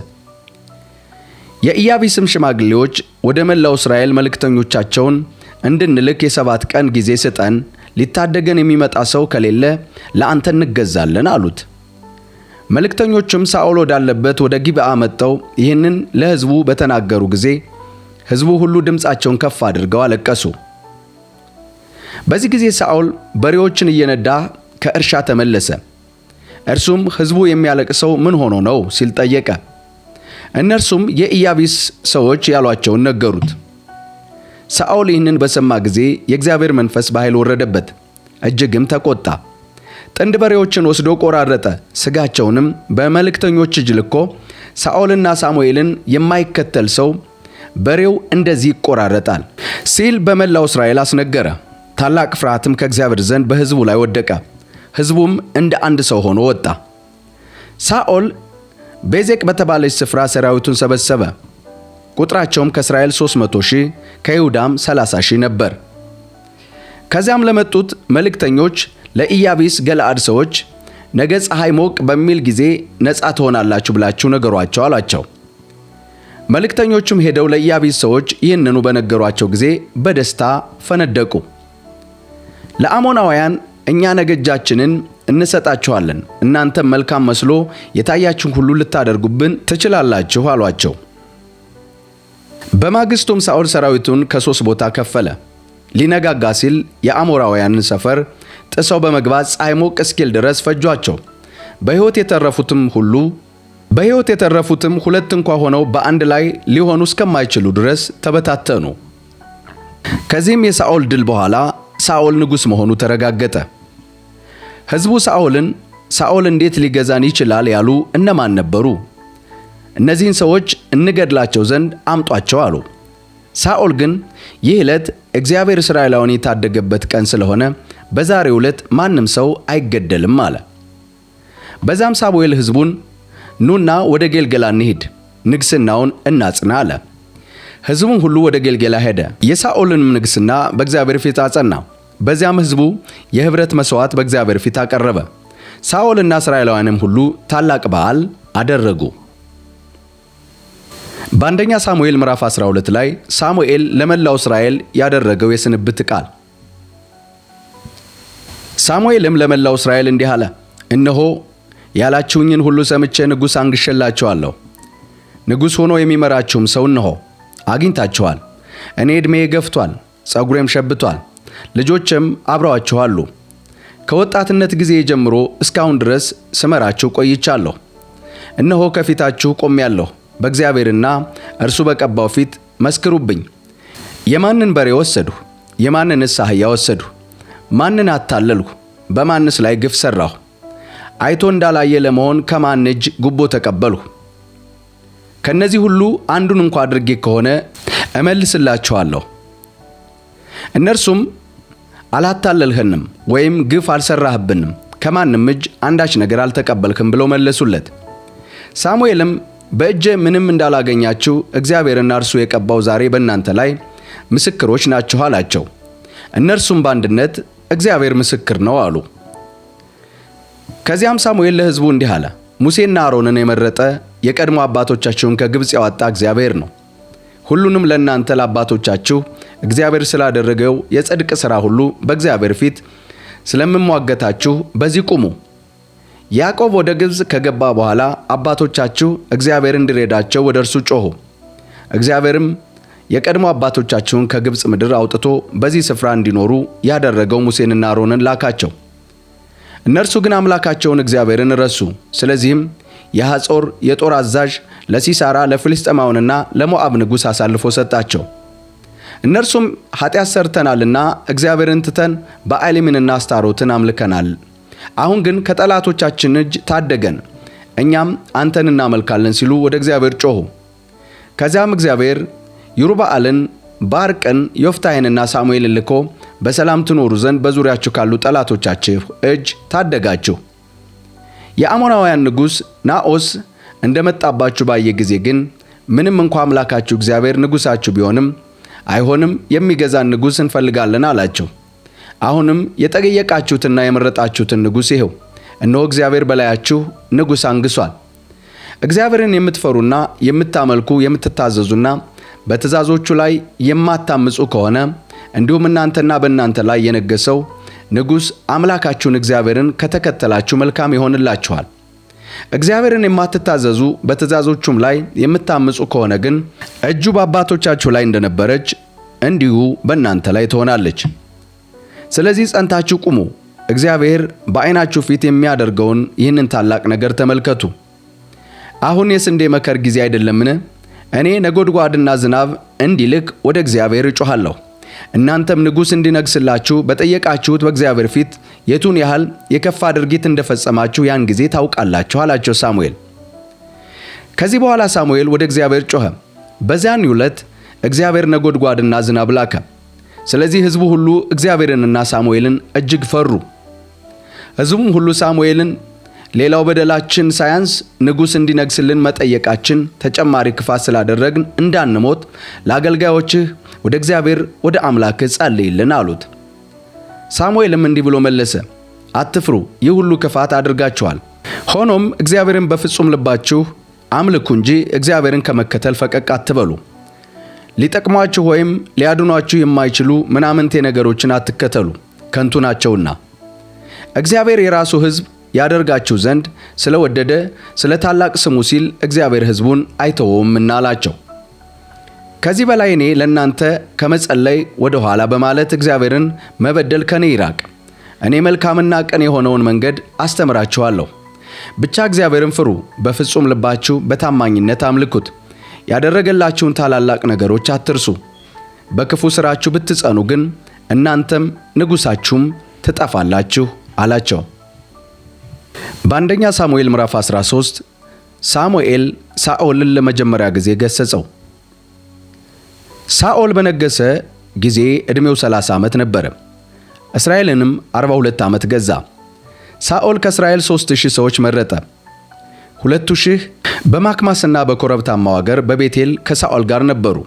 የኢያቢስም ሽማግሌዎች ወደ መላው እስራኤል መልእክተኞቻቸውን እንድንልክ የ7 ቀን ጊዜ ስጠን፣ ሊታደገን የሚመጣ ሰው ከሌለ ለአንተ እንገዛለን አሉት። መልእክተኞቹም ሳኦል ወዳለበት ወደ ጊብዓ መጥተው ይህንን ለሕዝቡ በተናገሩ ጊዜ ሕዝቡ ሁሉ ድምፃቸውን ከፍ አድርገው አለቀሱ። በዚህ ጊዜ ሳኦል በሬዎችን እየነዳ ከእርሻ ተመለሰ። እርሱም ሕዝቡ የሚያለቅሰው ምን ሆኖ ነው ሲል ጠየቀ። እነርሱም የኢያቢስ ሰዎች ያሏቸውን ነገሩት። ሳኦል ይህንን በሰማ ጊዜ የእግዚአብሔር መንፈስ በኃይል ወረደበት፣ እጅግም ተቆጣ። ጥንድ በሬዎችን ወስዶ ቆራረጠ፣ ሥጋቸውንም በመልእክተኞች እጅ ልኮ ሳኦልና ሳሙኤልን የማይከተል ሰው በሬው እንደዚህ ይቆራረጣል ሲል በመላው እስራኤል አስነገረ። ታላቅ ፍርሃትም ከእግዚአብሔር ዘንድ በሕዝቡ ላይ ወደቀ። ሕዝቡም እንደ አንድ ሰው ሆኖ ወጣ። ሳኦል ቤዜቅ በተባለች ስፍራ ሰራዊቱን ሰበሰበ። ቁጥራቸውም ከእስራኤል 300,000 ከይሁዳም 30,000 ነበር። ከዚያም ለመጡት መልእክተኞች ለኢያቢስ ገለዓድ ሰዎች ነገ ፀሐይ ሞቅ በሚል ጊዜ ነፃ ትሆናላችሁ ብላችሁ ነገሯቸው አሏቸው። መልእክተኞቹም ሄደው ለኢያቢስ ሰዎች ይህንኑ በነገሯቸው ጊዜ በደስታ ፈነደቁ። ለአሞናውያን እኛ ነገ እጃችንን እንሰጣችኋለን፣ እናንተም መልካም መስሎ የታያችሁን ሁሉ ልታደርጉብን ትችላላችሁ አሏቸው። በማግስቱም ሳኦል ሰራዊቱን ከ3 ቦታ ከፈለ። ሊነጋጋ ሲል የአሞራውያንን ሰፈር ጥሰው በመግባት ፀሐይ ሞቅ እስኪል ድረስ ፈጇቸው። በሕይወት የተረፉትም 2 እንኳ ሆነው በአንድ ላይ ሊሆኑ እስከማይችሉ ድረስ ተበታተኑ። ከዚህም የሳኦል ድል በኋላ ሳኦል ንጉሥ መሆኑ ተረጋገጠ። ሕዝቡ ሳኦል እንዴት ሊገዛን ይችላል ያሉ እነማን ነበሩ? እነዚህን ሰዎች እንገድላቸው ዘንድ አምጧቸው አሉ። ሳኦል ግን ይህ ዕለት እግዚአብሔር እስራኤላውያን የታደገበት ቀን ስለሆነ በዛሬው ዕለት ማንም ሰው አይገደልም አለ። በዛም ሳሙኤል ሕዝቡን ኑና ወደ ጌልገላ እንሂድ፣ ንግሥናውን እናጽና አለ። ሕዝቡም ሁሉ ወደ ጌልገላ ሄደ። የሳኦልንም ንግሥና በእግዚአብሔር ፊት አጸና። በዚያም ሕዝቡ የኅብረት መሥዋዕት በእግዚአብሔር ፊት አቀረበ። ሳኦልና እስራኤላውያንም ሁሉ ታላቅ በዓል አደረጉ። በአንደኛ ሳሙኤል ምዕራፍ 12 ላይ ሳሙኤል ለመላው እስራኤል ያደረገው የስንብት ቃል። ሳሙኤልም ለመላው እስራኤል እንዲህ አለ፣ እነሆ ያላችሁኝን ሁሉ ሰምቼ ንጉሥ አንግሼላችኋለሁ። ንጉሥ ሆኖ የሚመራችሁም ሰው እነሆ አግኝታችኋል። እኔ ዕድሜዬ ገፍቷል፣ ጸጉሬም ሸብቷል፣ ልጆችም አብረዋችሁ አሉ። ከወጣትነት ጊዜ ጀምሮ እስካሁን ድረስ ስመራችሁ ቆይቻለሁ። እነሆ ከፊታችሁ ቆሜያለሁ። በእግዚአብሔርና እርሱ በቀባው ፊት መስክሩብኝ። የማንን በሬ ወሰድሁ? የማንንስ አህያ ወሰድሁ? ማንን አታለልሁ? በማንስ ላይ ግፍ ሠራሁ? አይቶ እንዳላየ ለመሆን ከማን እጅ ጉቦ ተቀበልሁ? ከነዚህ ሁሉ አንዱን እንኳ አድርጌ ከሆነ እመልስላችኋለሁ። እነርሱም አላታለልኸንም ወይም ግፍ አልሰራህብንም፣ ከማንም እጅ አንዳች ነገር አልተቀበልክም ብለው መለሱለት። ሳሙኤልም በእጄ ምንም እንዳላገኛችሁ እግዚአብሔርና እርሱ የቀባው ዛሬ በእናንተ ላይ ምስክሮች ናችሁ አላቸው። እነርሱም በአንድነት እግዚአብሔር ምስክር ነው አሉ። ከዚያም ሳሙኤል ለሕዝቡ እንዲህ አለ፣ ሙሴና አሮንን የመረጠ የቀድሞ አባቶቻችሁን ከግብፅ ያወጣ እግዚአብሔር ነው። ሁሉንም ለእናንተ ለአባቶቻችሁ እግዚአብሔር ስላደረገው የጽድቅ ሥራ ሁሉ በእግዚአብሔር ፊት ስለምሟገታችሁ በዚህ ቁሙ። ያዕቆብ ወደ ግብፅ ከገባ በኋላ አባቶቻችሁ እግዚአብሔር እንዲረዳቸው ወደ እርሱ ጮኹ። እግዚአብሔርም የቀድሞ አባቶቻችሁን ከግብፅ ምድር አውጥቶ በዚህ ስፍራ እንዲኖሩ ያደረገው ሙሴንና አሮንን ላካቸው። እነርሱ ግን አምላካቸውን እግዚአብሔርን ረሱ። ስለዚህም የሐጾር የጦር አዛዥ ለሲሳራ ለፍልስጥኤማውያንና ለሞዓብ ንጉሥ አሳልፎ ሰጣቸው። እነርሱም ኃጢአት ሠርተናልና እግዚአብሔርን ትተን በኣሊምንና አስታሮትን አምልከናል። አሁን ግን ከጠላቶቻችን እጅ ታደገን፣ እኛም አንተን እናመልካለን ሲሉ ወደ እግዚአብሔር ጮኹ። ከዚያም እግዚአብሔር ይሩበኣልን፣ ባርቅን፣ ዮፍታሔንና ሳሙኤልን ልኮ በሰላም ትኖሩ ዘንድ በዙሪያችሁ ካሉ ጠላቶቻችሁ እጅ ታደጋችሁ። የአሞናውያን ንጉሥ ናዖስ እንደመጣባችሁ ባየ ጊዜ ግን ምንም እንኳ አምላካችሁ እግዚአብሔር ንጉሣችሁ ቢሆንም አይሆንም፣ የሚገዛን ንጉሥ እንፈልጋለን አላቸው። አሁንም የጠየቃችሁትና የመረጣችሁትን ንጉሥ ይኸው፣ እነሆ እግዚአብሔር በላያችሁ ንጉሥ አንግሷል። እግዚአብሔርን የምትፈሩና የምታመልኩ የምትታዘዙና በትእዛዞቹ ላይ የማታምፁ ከሆነ እንዲሁም እናንተና በእናንተ ላይ የነገሰው ንጉሥ አምላካችሁን እግዚአብሔርን ከተከተላችሁ መልካም ይሆንላችኋል። እግዚአብሔርን የማትታዘዙ በትእዛዞቹም ላይ የምታምፁ ከሆነ ግን እጁ በአባቶቻችሁ ላይ እንደነበረች እንዲሁ በእናንተ ላይ ትሆናለች። ስለዚህ ጸንታችሁ ቁሙ፣ እግዚአብሔር በዓይናችሁ ፊት የሚያደርገውን ይህንን ታላቅ ነገር ተመልከቱ። አሁን የስንዴ መከር ጊዜ አይደለምን? እኔ ነጎድጓድና ዝናብ እንዲልክ ወደ እግዚአብሔር እጮኻለሁ። እናንተም ንጉሥ እንዲነግሥላችሁ በጠየቃችሁት በእግዚአብሔር ፊት የቱን ያህል የከፋ ድርጊት እንደፈጸማችሁ ያን ጊዜ ታውቃላችሁ አላቸው ሳሙኤል። ከዚህ በኋላ ሳሙኤል ወደ እግዚአብሔር ጮኸ። በዚያን ዕለት እግዚአብሔር ነጎድጓድና ዝናብ ላከ። ስለዚህ ሕዝቡ ሁሉ እግዚአብሔርንና ሳሙኤልን እጅግ ፈሩ። ሕዝቡም ሁሉ ሳሙኤልን ሌላው በደላችን ሳያንስ ንጉሥ እንዲነግሥልን መጠየቃችን ተጨማሪ ክፋት ስላደረግን እንዳንሞት ለአገልጋዮችህ ወደ እግዚአብሔር ወደ አምላክህ ጸልይልን አሉት። ሳሙኤልም እንዲህ ብሎ መለሰ፣ አትፍሩ፣ ይህ ሁሉ ክፋት አድርጋችኋል። ሆኖም እግዚአብሔርን በፍጹም ልባችሁ አምልኩ እንጂ እግዚአብሔርን ከመከተል ፈቀቅ አትበሉ። ሊጠቅሟችሁ ወይም ሊያድኗችሁ የማይችሉ ምናምንቴ ነገሮችን አትከተሉ፣ ከንቱ ናቸውና። እግዚአብሔር የራሱ ሕዝብ ያደርጋችሁ ዘንድ ስለወደደ ስለ ታላቅ ስሙ ሲል እግዚአብሔር ሕዝቡን አይተወውምና አላቸው። ከዚህ በላይ እኔ ለእናንተ ከመጸለይ ወደ ኋላ በማለት እግዚአብሔርን መበደል ከኔ ይራቅ። እኔ መልካምና ቅን የሆነውን መንገድ አስተምራችኋለሁ። ብቻ እግዚአብሔርን ፍሩ፣ በፍጹም ልባችሁ በታማኝነት አምልኩት። ያደረገላችሁን ታላላቅ ነገሮች አትርሱ። በክፉ ሥራችሁ ብትጸኑ ግን እናንተም ንጉሣችሁም ትጠፋላችሁ አላቸው። በአንደኛ ሳሙኤል ምዕራፍ 13 ሳሙኤል ሳኦልን ለመጀመሪያ ጊዜ ገሰጸው። ሳኦል በነገሰ ጊዜ ዕድሜው 30 ዓመት ነበረ። እስራኤልንም 42 ዓመት ገዛ። ሳኦል ከእስራኤል 3000 ሰዎች መረጠ። 2000 በማክማስና በኮረብታማው አገር በቤቴል ከሳኦል ጋር ነበሩ።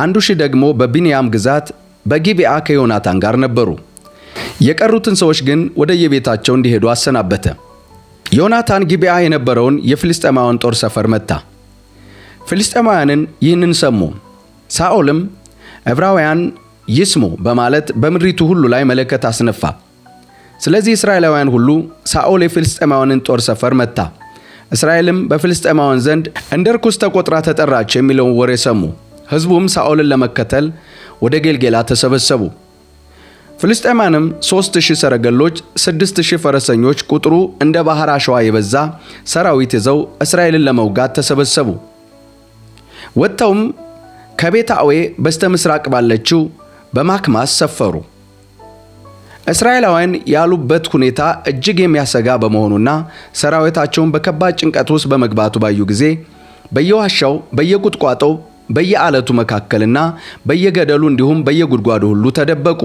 1000 ደግሞ በቢንያም ግዛት በጊብዓ ከዮናታን ጋር ነበሩ። የቀሩትን ሰዎች ግን ወደ የቤታቸው እንዲሄዱ አሰናበተ። ዮናታን ጊብዓ የነበረውን የፍልስጥኤማውያን ጦር ሰፈር መታ። ፍልስጥኤማውያንን ይህንን ሰሙ። ሳኦልም ዕብራውያን ይስሙ በማለት በምድሪቱ ሁሉ ላይ መለከት አስነፋ። ስለዚህ እስራኤላውያን ሁሉ ሳኦል የፍልስጤማውያንን ጦር ሰፈር መታ፣ እስራኤልም በፍልስጤማውያን ዘንድ እንደ ርኩስ ተቆጥራ ተጠራች የሚለውን ወሬ ሰሙ። ሕዝቡም ሳኦልን ለመከተል ወደ ጌልጌላ ተሰበሰቡ። ፍልስጤማውያንም 3000 ሰረገሎች፣ 6000 ፈረሰኞች፣ ቁጥሩ እንደ ባህር አሸዋ የበዛ ሰራዊት ይዘው እስራኤልን ለመውጋት ተሰበሰቡ። ወጥተውም ከቤትአዌ በስተ ምስራቅ ባለችው በማክማስ ሰፈሩ። እስራኤላውያን ያሉበት ሁኔታ እጅግ የሚያሰጋ በመሆኑና ሰራዊታቸውን በከባድ ጭንቀት ውስጥ በመግባቱ ባዩ ጊዜ በየዋሻው፣ በየቁጥቋጦው፣ በየዓለቱ መካከልና በየገደሉ እንዲሁም በየጉድጓዱ ሁሉ ተደበቁ።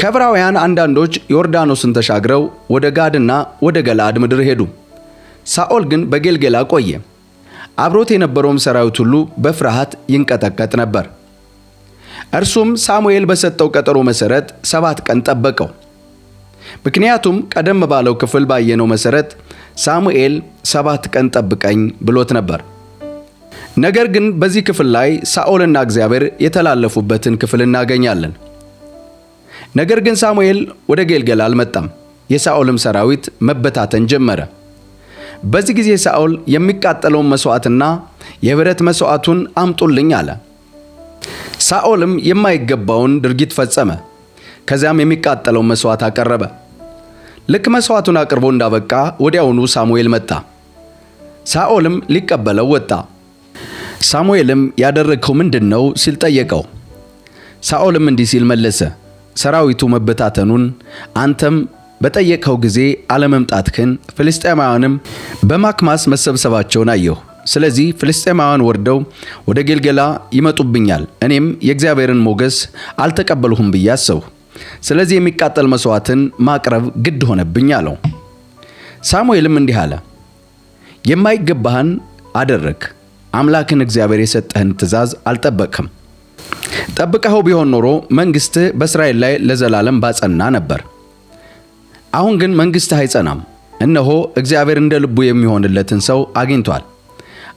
ከዕብራውያን አንዳንዶች ዮርዳኖስን ተሻግረው ወደ ጋድና ወደ ገለዓድ ምድር ሄዱ። ሳኦል ግን በጌልጌላ ቆየ። አብሮት የነበረውም ሰራዊት ሁሉ በፍርሃት ይንቀጠቀጥ ነበር። እርሱም ሳሙኤል በሰጠው ቀጠሮ መሰረት 7 ቀን ጠበቀው። ምክንያቱም ቀደም ባለው ክፍል ባየነው መሰረት ሳሙኤል 7 ቀን ጠብቀኝ ብሎት ነበር። ነገር ግን በዚህ ክፍል ላይ ሳኦልና እግዚአብሔር የተላለፉበትን ክፍል እናገኛለን። ነገር ግን ሳሙኤል ወደ ጌልጌላ አልመጣም። የሳኦልም ሰራዊት መበታተን ጀመረ። በዚህ ጊዜ ሳኦል የሚቃጠለውን መስዋዕትና የብረት መስዋዕቱን አምጡልኝ አለ። ሳኦልም የማይገባውን ድርጊት ፈጸመ። ከዚያም የሚቃጠለውን መስዋዕት አቀረበ። ልክ መስዋዕቱን አቅርቦ እንዳበቃ ወዲያውኑ ሳሙኤል መጣ። ሳኦልም ሊቀበለው ወጣ። ሳሙኤልም ያደረግከው ምንድነው ሲል ጠየቀው። ሳኦልም እንዲህ ሲል መለሰ፣ ሰራዊቱ መበታተኑን አንተም በጠየቀው ጊዜ አለመምጣትህን ፍልስጤማውያንም በማክማስ መሰብሰባቸውን አየሁ። ስለዚህ ፍልስጤማውያን ወርደው ወደ ጌልጌላ ይመጡብኛል፣ እኔም የእግዚአብሔርን ሞገስ አልተቀበልሁም ብዬ አሰብሁ። ስለዚህ የሚቃጠል መስዋዕትን ማቅረብ ግድ ሆነብኝ አለው። ሳሙኤልም እንዲህ አለ፣ የማይገባህን አደረግ፣ አምላክን እግዚአብሔር የሰጠህን ትእዛዝ አልጠበቅህም። ጠብቀኸው ቢሆን ኖሮ መንግሥትህ በእስራኤል ላይ ለዘላለም ባጸና ነበር። አሁን ግን መንግሥትህ አይጸናም። እነሆ እግዚአብሔር እንደ ልቡ የሚሆንለትን ሰው አግኝቷል።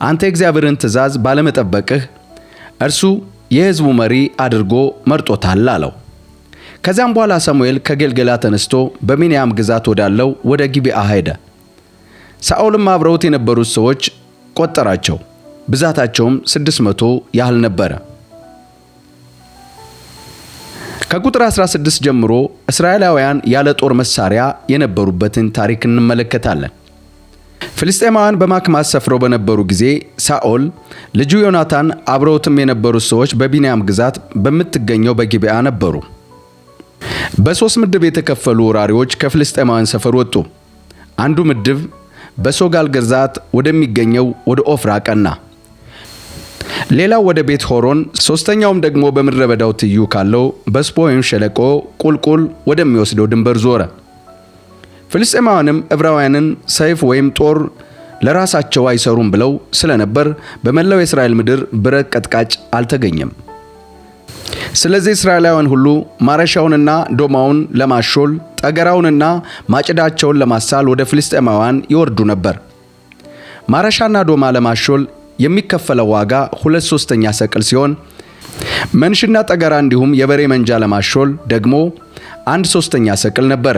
አንተ የእግዚአብሔርን ትእዛዝ ባለመጠበቅህ እርሱ የሕዝቡ መሪ አድርጎ መርጦታል አለው። ከዚያም በኋላ ሳሙኤል ከጌልጌላ ተነስቶ በቢንያም ግዛት ወዳለው ወደ ጊብዓ ሄደ። ሳኦልም አብረውት የነበሩት ሰዎች ቆጠራቸው፣ ብዛታቸውም 600 ያህል ነበረ። ከቁጥር 16 ጀምሮ እስራኤላውያን ያለ ጦር መሳሪያ የነበሩበትን ታሪክ እንመለከታለን። ፍልስጤማውያን በማክማስ ሰፍረው በነበሩ ጊዜ ሳኦል፣ ልጁ ዮናታን፣ አብረውትም የነበሩት ሰዎች በቢንያም ግዛት በምትገኘው በጊብዓ ነበሩ። በ3 ምድብ የተከፈሉ ወራሪዎች ከፍልስጤማውያን ሰፈር ወጡ። አንዱ ምድብ በሶጋል ግዛት ወደሚገኘው ወደ ኦፍራ ቀና፣ ሌላው ወደ ቤት ሆሮን፣ ሶስተኛውም ደግሞ በምድረ በዳው ትይዩ ካለው በስፖይም ሸለቆ ቁልቁል ወደሚወስደው ድንበር ዞረ። ፍልስጤማውያንም ዕብራውያንን ሰይፍ ወይም ጦር ለራሳቸው አይሰሩም ብለው ስለነበር በመላው የእስራኤል ምድር ብረት ቀጥቃጭ አልተገኘም። ስለዚህ እስራኤላውያን ሁሉ ማረሻውንና ዶማውን ለማሾል ጠገራውንና ማጭዳቸውን ለማሳል ወደ ፍልስጤማውያን ይወርዱ ነበር። ማረሻና ዶማ ለማሾል የሚከፈለው ዋጋ 2/3 ሰቅል ሲሆን መንሽና ጠገራ እንዲሁም የበሬ መንጃ ለማሾል ደግሞ 1/3 ሰቅል ነበረ።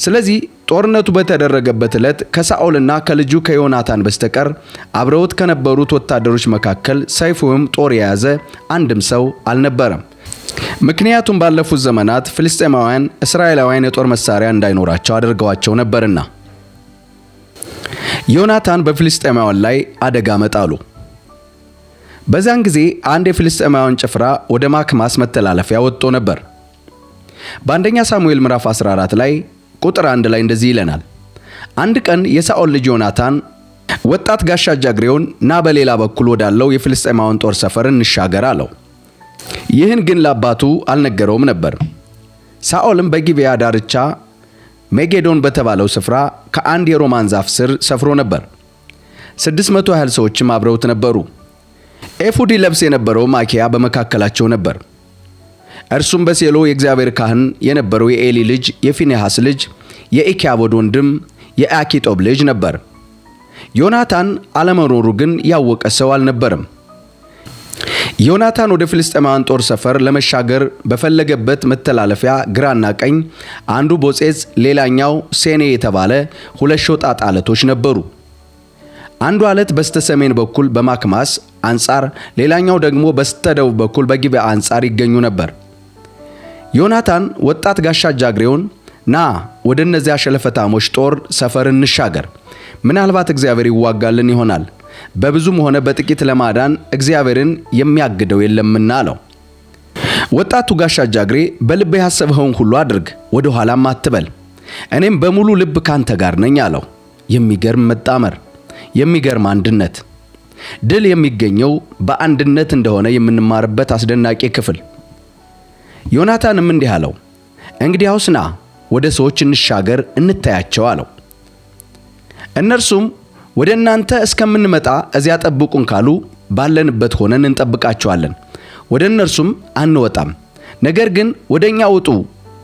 ስለዚህ ጦርነቱ በተደረገበት ዕለት ከሳኦልና ከልጁ ከዮናታን በስተቀር አብረውት ከነበሩት ወታደሮች መካከል ሰይፍ ወይም ጦር የያዘ አንድም ሰው አልነበረም። ምክንያቱም ባለፉት ዘመናት ፍልስጤማውያን እስራኤላውያን የጦር መሳሪያ እንዳይኖራቸው አድርገዋቸው ነበርና። ዮናታን በፍልስጤማውያን ላይ አደጋ መጣሉ። በዚያን ጊዜ አንድ የፍልስጤማውያን ጭፍራ ወደ ማክማስ መተላለፊያ ወጥቶ ነበር። በአንደኛ ሳሙኤል ምዕራፍ 14 ላይ ቁጥር 1 ላይ እንደዚህ ይለናል። አንድ ቀን የሳኦል ልጅ ዮናታን ወጣት ጋሻ ጃግሬውን ና በሌላ በኩል ወዳለው የፍልስጤማውያን ጦር ሰፈር እንሻገር አለው። ይህን ግን ለአባቱ አልነገረውም ነበር። ሳኦልም በጊብዓ ዳርቻ ሜጌዶን በተባለው ስፍራ ከአንድ የሮማን ዛፍ ስር ሰፍሮ ነበር። 600 ያህል ሰዎችም አብረውት ነበሩ። ኤፉድ ለብስ የነበረው ማኪያ በመካከላቸው ነበር። እርሱም በሴሎ የእግዚአብሔር ካህን የነበረው የኤሊ ልጅ የፊንሐስ ልጅ የኢክያቦድ ወንድም የአኪጦብ ልጅ ነበር። ዮናታን አለመኖሩ ግን ያወቀ ሰው አልነበረም። ዮናታን ወደ ፍልስጤማውያን ጦር ሰፈር ለመሻገር በፈለገበት መተላለፊያ ግራና ቀኝ አንዱ ቦጼዝ ሌላኛው ሴኔ የተባለ ሁለት ሾጣጣ ዓለቶች ነበሩ። አንዱ ዓለት በስተሰሜን በኩል በማክማስ አንጻር፣ ሌላኛው ደግሞ በስተደቡብ በኩል በጊብዓ አንጻር ይገኙ ነበር። ዮናታን ወጣት ጋሻ ጃግሬውን ና ወደ እነዚያ ሸለፈታሞች ጦር ሰፈር እንሻገር፣ ምናልባት እግዚአብሔር ይዋጋልን ይሆናል፣ በብዙም ሆነ በጥቂት ለማዳን እግዚአብሔርን የሚያግደው የለምና አለው። ወጣቱ ጋሻ ጃግሬ በልብ ያሰብኸውን ሁሉ አድርግ፣ ወደ ኋላም አትበል፣ እኔም በሙሉ ልብ ካንተ ጋር ነኝ አለው። የሚገርም መጣመር፣ የሚገርም አንድነት። ድል የሚገኘው በአንድነት እንደሆነ የምንማርበት አስደናቂ ክፍል። ዮናታንም እንዲህ አለው፣ እንግዲያውስ ና ወደ ሰዎች እንሻገር እንታያቸው አለው። እነርሱም ወደ እናንተ እስከምንመጣ እዚያ ጠብቁን ካሉ ባለንበት ሆነን እንጠብቃቸዋለን፣ ወደ እነርሱም አንወጣም። ነገር ግን ወደኛ ውጡ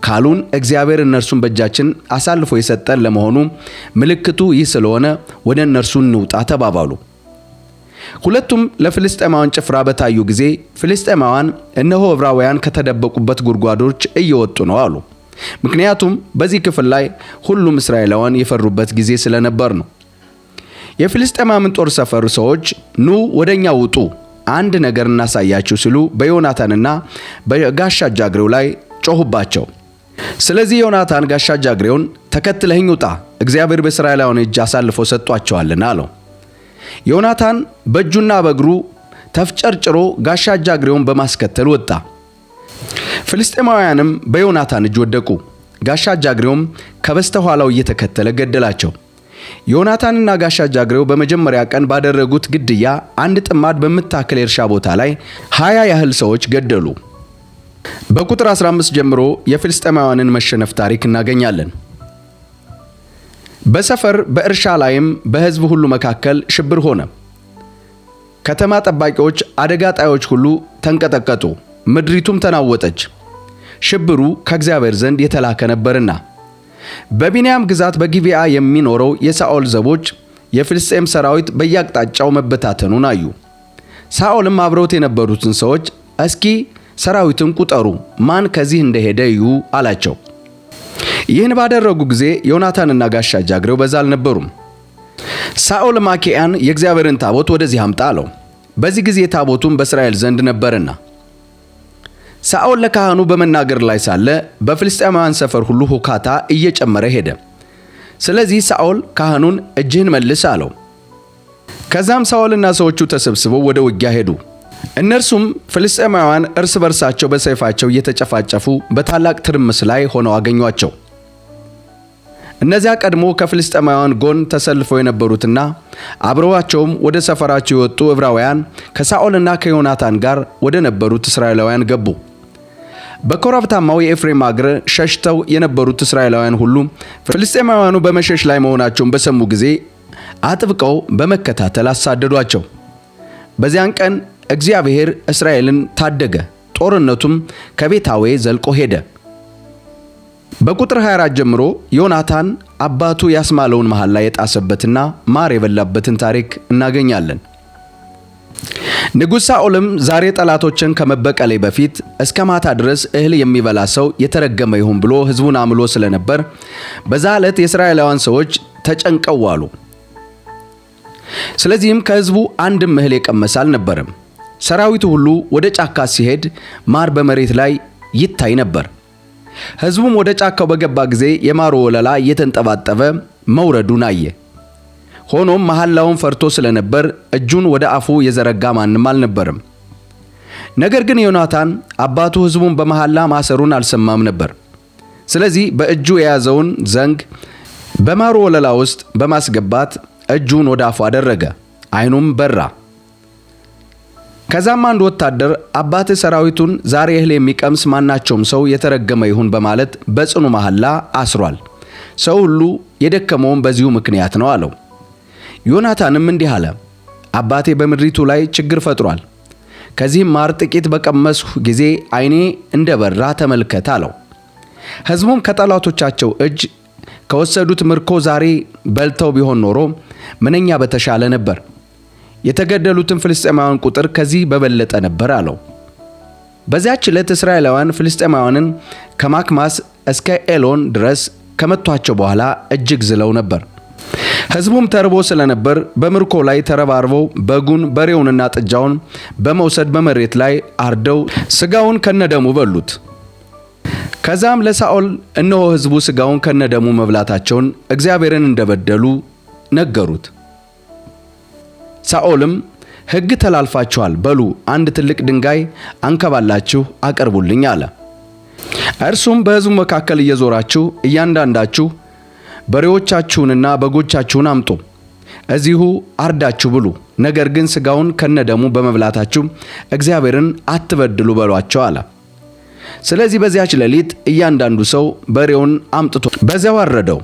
ካሉን እግዚአብሔር እነርሱን በእጃችን አሳልፎ የሰጠን ለመሆኑ ምልክቱ ይህ ስለሆነ ወደ እነርሱ እንውጣ ተባባሉ። ሁለቱም ለፍልስጤማውያን ጭፍራ በታዩ ጊዜ ፍልስጤማውያን እነሆ ዕብራውያን ከተደበቁበት ጉድጓዶች እየወጡ ነው አሉ። ምክንያቱም በዚህ ክፍል ላይ ሁሉም እስራኤላውያን የፈሩበት ጊዜ ስለነበር ነው። የፍልስጤማውያን ጦር ሰፈር ሰዎች ኑ ወደኛ ውጡ፣ አንድ ነገር እናሳያችሁ ሲሉ በዮናታንና በጋሻ ጃግሬው ላይ ጮሁባቸው። ስለዚህ ዮናታን ጋሻ ጃግሬውን ተከትለኝ ውጣ፣ እግዚአብሔር በእስራኤላውያን እጅ አሳልፎ ሰጥቷቸዋልና አለው። ዮናታን በእጁና በእግሩ ተፍጨርጭሮ ጋሻ ጃግሬውን በማስከተል ወጣ። ፍልስጤማውያንም በዮናታን እጅ ወደቁ። ጋሻ ጃግሬውም ከበስተኋላው እየተከተለ ገደላቸው። ዮናታንና ጋሻ ጃግሬው በመጀመሪያ ቀን ባደረጉት ግድያ አንድ ጥማድ በምታክል የእርሻ ቦታ ላይ 20 ያህል ሰዎች ገደሉ። በቁጥር 15 ጀምሮ የፍልስጤማውያንን መሸነፍ ታሪክ እናገኛለን። በሰፈር በእርሻ ላይም በሕዝብ ሁሉ መካከል ሽብር ሆነ። ከተማ ጠባቂዎች፣ አደጋ ጣዮች ሁሉ ተንቀጠቀጡ፣ ምድሪቱም ተናወጠች። ሽብሩ ከእግዚአብሔር ዘንድ የተላከ ነበርና። በቢንያም ግዛት በጊብዓ የሚኖረው የሳኦል ዘቦች የፍልስጤም ሰራዊት በየአቅጣጫው መበታተኑን አዩ። ሳኦልም አብረውት የነበሩትን ሰዎች እስኪ ሰራዊትን ቁጠሩ፣ ማን ከዚህ እንደሄደ እዩ አላቸው። ይህን ባደረጉ ጊዜ ዮናታንና ጋሻ ጃግሬው በዛ አልነበሩም። ሳኦል ማኪያን የእግዚአብሔርን ታቦት ወደዚህ አምጣ አለው። በዚህ ጊዜ ታቦቱም በእስራኤል ዘንድ ነበርና። ሳኦል ለካህኑ በመናገር ላይ ሳለ በፍልስጤማውያን ሰፈር ሁሉ ሁካታ እየጨመረ ሄደ። ስለዚህ ሳኦል ካህኑን እጅህን መልስ አለው። ከዛም ሳኦልና ሰዎቹ ተሰብስበው ወደ ውጊያ ሄዱ። እነርሱም ፍልስጤማውያን እርስ በርሳቸው በሰይፋቸው እየተጨፋጨፉ በታላቅ ትርምስ ላይ ሆነው አገኟቸው። እነዚያ ቀድሞ ከፍልስጤማውያን ጎን ተሰልፈው የነበሩትና አብረዋቸውም ወደ ሰፈራቸው የወጡ ዕብራውያን ከሳኦልና ከዮናታን ጋር ወደ ነበሩት እስራኤላውያን ገቡ። በኮረብታማው የኤፍሬም አገር ሸሽተው የነበሩት እስራኤላውያን ሁሉ ፍልስጤማውያኑ በመሸሽ ላይ መሆናቸውን በሰሙ ጊዜ አጥብቀው በመከታተል አሳደዷቸው። በዚያን ቀን እግዚአብሔር እስራኤልን ታደገ፣ ጦርነቱም ከቤታዌ ዘልቆ ሄደ። በቁጥር 24 ጀምሮ ዮናታን አባቱ ያስማለውን መሐላ የጣሰበትና ማር የበላበትን ታሪክ እናገኛለን። ንጉሥ ሳኦልም ዛሬ ጠላቶችን ከመበቀሌ በፊት እስከ ማታ ድረስ እህል የሚበላ ሰው የተረገመ ይሁን ብሎ ሕዝቡን አምሎ ስለነበር በዛ ዕለት የእስራኤላውያን ሰዎች ተጨንቀው ዋሉ። ስለዚህም ከሕዝቡ አንድም እህል የቀመሰ አልነበረም። ሰራዊቱ ሁሉ ወደ ጫካ ሲሄድ ማር በመሬት ላይ ይታይ ነበር። ሕዝቡም ወደ ጫካው በገባ ጊዜ የማሩ ወለላ እየተንጠባጠበ መውረዱን አየ። ሆኖም መሐላውን ፈርቶ ስለነበር እጁን ወደ አፉ የዘረጋ ማንም አልነበረም። ነገር ግን ዮናታን አባቱ ሕዝቡን በመሐላ ማሰሩን አልሰማም ነበር። ስለዚህ በእጁ የያዘውን ዘንግ በማሩ ወለላ ውስጥ በማስገባት እጁን ወደ አፉ አደረገ፣ ዓይኑም በራ። ከዛም አንድ ወታደር አባትህ ሰራዊቱን ዛሬ እህል የሚቀምስ ማናቸውም ሰው የተረገመ ይሁን በማለት በጽኑ መሐላ አስሯል፣ ሰው ሁሉ የደከመውን በዚሁ ምክንያት ነው አለው። ዮናታንም እንዲህ አለ፣ አባቴ በምድሪቱ ላይ ችግር ፈጥሯል። ከዚህም ማር ጥቂት በቀመስሁ ጊዜ ዓይኔ እንደበራ ተመልከት አለው። ሕዝቡም ከጠላቶቻቸው እጅ ከወሰዱት ምርኮ ዛሬ በልተው ቢሆን ኖሮ ምንኛ በተሻለ ነበር። የተገደሉትን ፍልስጤማውያን ቁጥር ከዚህ በበለጠ ነበር አለው። በዚያች ዕለት እስራኤላውያን ፍልስጤማውያንን ከማክማስ እስከ ኤሎን ድረስ ከመቷቸው በኋላ እጅግ ዝለው ነበር። ሕዝቡም ተርቦ ስለነበር በምርኮ ላይ ተረባርበው በጉን በሬውንና ጥጃውን በመውሰድ በመሬት ላይ አርደው ሥጋውን ከነደሙ በሉት። ከዛም ለሳኦል እነሆ ሕዝቡ ሥጋውን ከነደሙ መብላታቸውን እግዚአብሔርን እንደበደሉ ነገሩት። ሳኦልም ሕግ ተላልፋችኋል፣ በሉ አንድ ትልቅ ድንጋይ አንከባላችሁ አቅርቡልኝ አለ። እርሱም በሕዝቡ መካከል እየዞራችሁ እያንዳንዳችሁ በሬዎቻችሁንና በጎቻችሁን አምጡ፣ እዚሁ አርዳችሁ ብሉ፣ ነገር ግን ሥጋውን ከነደሙ በመብላታችሁ እግዚአብሔርን አትበድሉ በሏቸው አለ። ስለዚህ በዚያች ሌሊት እያንዳንዱ ሰው በሬውን አምጥቶ በዚያው አረደው።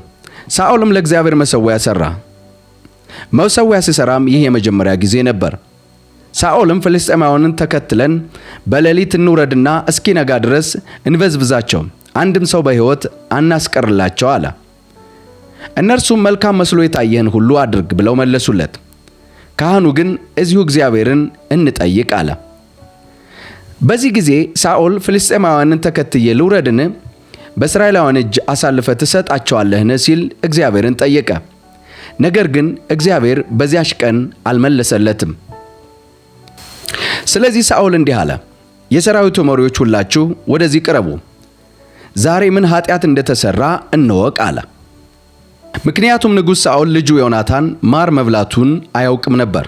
ሳኦልም ለእግዚአብሔር መሠዊያ ሠራ። መሠዊያ ሲሠራም ይህ የመጀመሪያ ጊዜ ነበር። ሳኦልም ፍልስጤማውያንን ተከትለን በሌሊት እንውረድና እስኪነጋ ድረስ እንበዝብዛቸው፣ አንድም ሰው በሕይወት አናስቀርላቸው አለ። እነርሱም መልካም መስሎ የታየህን ሁሉ አድርግ ብለው መለሱለት። ካህኑ ግን እዚሁ እግዚአብሔርን እንጠይቅ አለ። በዚህ ጊዜ ሳኦል ፍልስጤማውያንን ተከትዬ ልውረድን? በእስራኤላውያን እጅ አሳልፈህ ትሰጣቸዋለህን? ሲል እግዚአብሔርን ጠየቀ። ነገር ግን እግዚአብሔር በዚያች ቀን አልመለሰለትም። ስለዚህ ሳኦል እንዲህ አለ፣ የሰራዊቱ መሪዎች ሁላችሁ ወደዚህ ቅረቡ፣ ዛሬ ምን ኃጢአት እንደተሰራ እንወቅ አለ። ምክንያቱም ንጉሥ ሳኦል ልጁ ዮናታን ማር መብላቱን አያውቅም ነበር።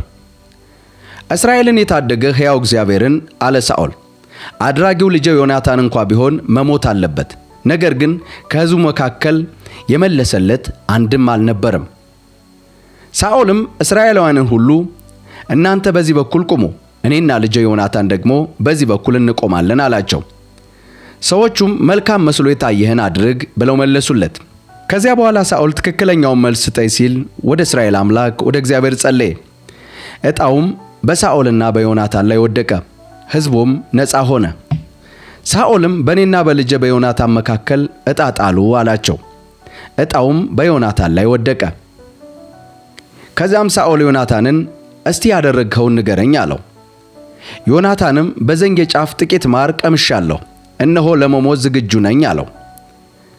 እስራኤልን የታደገ ሕያው እግዚአብሔርን አለ ሳኦል፣ አድራጊው ልጄ ዮናታን እንኳ ቢሆን መሞት አለበት። ነገር ግን ከሕዝቡ መካከል የመለሰለት አንድም አልነበረም። ሳኦልም እስራኤላውያንን ሁሉ እናንተ በዚህ በኩል ቁሙ፣ እኔና ልጄ ዮናታን ደግሞ በዚህ በኩል እንቆማለን አላቸው። ሰዎቹም መልካም መስሎ የታየህን አድርግ ብለው መለሱለት። ከዚያ በኋላ ሳኦል ትክክለኛውን መልስ ስጠኝ ሲል ወደ እስራኤል አምላክ ወደ እግዚአብሔር ጸለየ። ዕጣውም በሳኦልና በዮናታን ላይ ወደቀ፣ ሕዝቡም ነፃ ሆነ። ሳኦልም በእኔና በልጄ በዮናታን መካከል ዕጣ ጣሉ አላቸው። ዕጣውም በዮናታን ላይ ወደቀ። ከዚያም ሳኦል ዮናታንን እስቲ ያደረግኸውን ንገረኝ አለው። ዮናታንም በዘንጌ ጫፍ ጥቂት ማር ቀምሻለሁ፣ እነሆ ለመሞት ዝግጁ ነኝ አለው።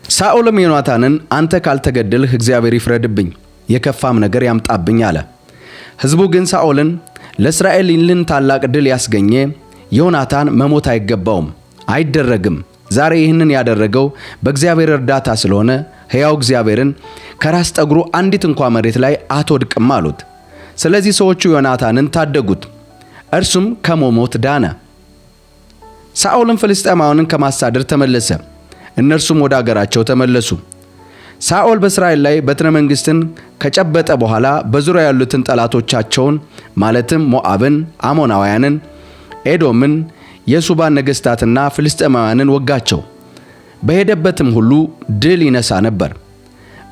ሳኦልም ዮናታንን አንተ ካልተገደልህ እግዚአብሔር ይፍረድብኝ፣ የከፋም ነገር ያምጣብኝ አለ። ሕዝቡ ግን ሳኦልን ለእስራኤል ይህን ታላቅ ድል ያስገኘ ዮናታን መሞት አይገባውም፣ አይደረግም። ዛሬ ይህንን ያደረገው በእግዚአብሔር እርዳታ ስለሆነ ሕያው እግዚአብሔርን ከራስ ጠጉሩ አንዲት እንኳ መሬት ላይ አትወድቅም አሉት። ስለዚህ ሰዎቹ ዮናታንን ታደጉት፣ እርሱም ከመሞት ዳነ። ሳኦልም ፍልስጤማውያንን ከማሳደድ ተመለሰ፣ እነርሱም ወደ አገራቸው ተመለሱ። ሳኦል በእስራኤል ላይ በትረ መንግሥትን ከጨበጠ በኋላ በዙሪያ ያሉትን ጠላቶቻቸውን ማለትም ሞዓብን፣ አሞናውያንን፣ ኤዶምን፣ የሱባን ነገሥታትና ፍልስጤማውያንን ወጋቸው። በሄደበትም ሁሉ ድል ይነሳ ነበር።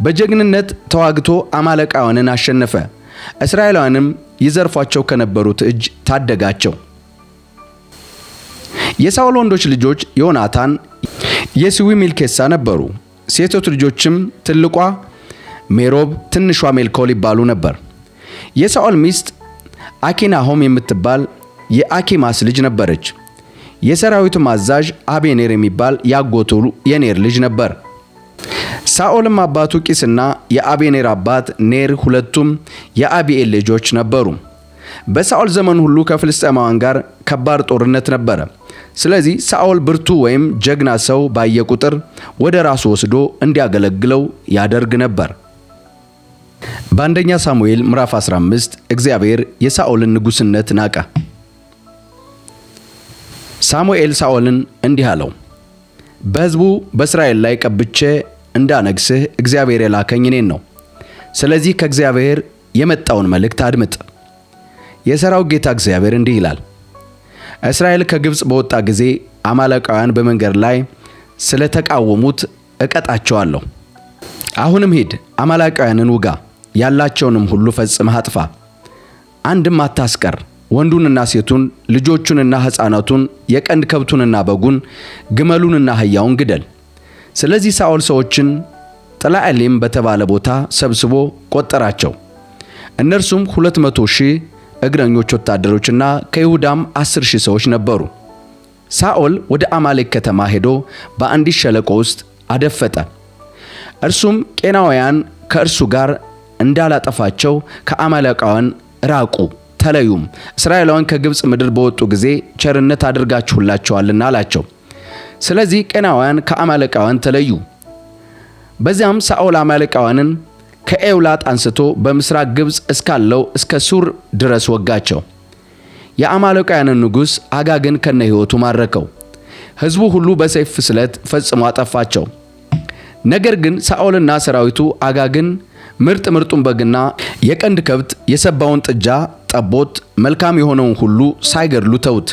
በጀግንነት ተዋግቶ አማሌቃውያንን አሸነፈ። እስራኤላውያንም ይዘርፏቸው ከነበሩት እጅ ታደጋቸው። የሳኦል ወንዶች ልጆች ዮናታን፣ የስዊ ሚልኬሳ ነበሩ። ሴቶች ልጆችም ትልቋ ሜሮብ፣ ትንሿ ሜልኮል ይባሉ ነበር። የሳኦል ሚስት አኪናሆም የምትባል የአኪማስ ልጅ ነበረች። የሰራዊቱም አዛዥ አቤኔር የሚባል ያጎቱ የኔር ልጅ ነበር። ሳኦልም አባቱ ቂስና የአቤኔር አባት ኔር ሁለቱም የአቢኤል ልጆች ነበሩ። በሳኦል ዘመን ሁሉ ከፍልስጤማውያን ጋር ከባድ ጦርነት ነበረ። ስለዚህ ሳኦል ብርቱ ወይም ጀግና ሰው ባየ ቁጥር ወደ ራሱ ወስዶ እንዲያገለግለው ያደርግ ነበር። በአንደኛ ሳሙኤል ምዕራፍ 15 እግዚአብሔር የሳኦልን ንጉሥነት ናቀ። ሳሙኤል ሳኦልን እንዲህ አለው፣ በሕዝቡ በእስራኤል ላይ ቀብቼ እንዳነግሥህ እግዚአብሔር የላከኝ እኔን ነው። ስለዚህ ከእግዚአብሔር የመጣውን መልእክት አድምጥ። የሠራዊት ጌታ እግዚአብሔር እንዲህ ይላል፣ እስራኤል ከግብፅ በወጣ ጊዜ አማሌቃውያን በመንገድ ላይ ስለተቃወሙት እቀጣቸዋለሁ። አሁንም ሂድ፣ አማሌቃውያንን ውጋ፣ ያላቸውንም ሁሉ ፈጽመህ አጥፋ። አንድም አታስቀር። ወንዱንና ሴቱን፣ ልጆቹንና ሕፃናቱን፣ የቀንድ ከብቱንና በጉን፣ ግመሉንና አህያውን ግደል። ስለዚህ ሳኦል ሰዎችን ጥላኤሊም በተባለ ቦታ ሰብስቦ ቆጠራቸው። እነርሱም 200,000 እግረኞች ወታደሮችና ከይሁዳም 10,000 ሰዎች ነበሩ። ሳኦል ወደ አማሌቅ ከተማ ሄዶ በአንዲት ሸለቆ ውስጥ አደፈጠ። እርሱም ቄናውያን ከእርሱ ጋር እንዳላጠፋቸው ከአማሌቃውያን ራቁ ተለዩም፣ እስራኤላውያን ከግብፅ ምድር በወጡ ጊዜ ቸርነት አድርጋችሁላቸዋልና አላቸው። ስለዚህ ቄናውያን ከአማሌቃውያን ተለዩ። በዚያም ሳኦል አማሌቃውያንን ከኤውላጥ አንስቶ በምስራቅ ግብፅ እስካለው እስከ ሱር ድረስ ወጋቸው። የአማሌቃውያንን ንጉሥ አጋግን ከነ ሕይወቱ ማረከው። ሕዝቡ ሁሉ በሰይፍ ስለት ፈጽሞ አጠፋቸው። ነገር ግን ሳኦልና ሰራዊቱ አጋግን ምርጡን በግና የቀንድ ከብት፣ የሰባውን ጥጃ፣ ጠቦት፣ መልካም የሆነውን ሁሉ ሳይገድሉ ተውት።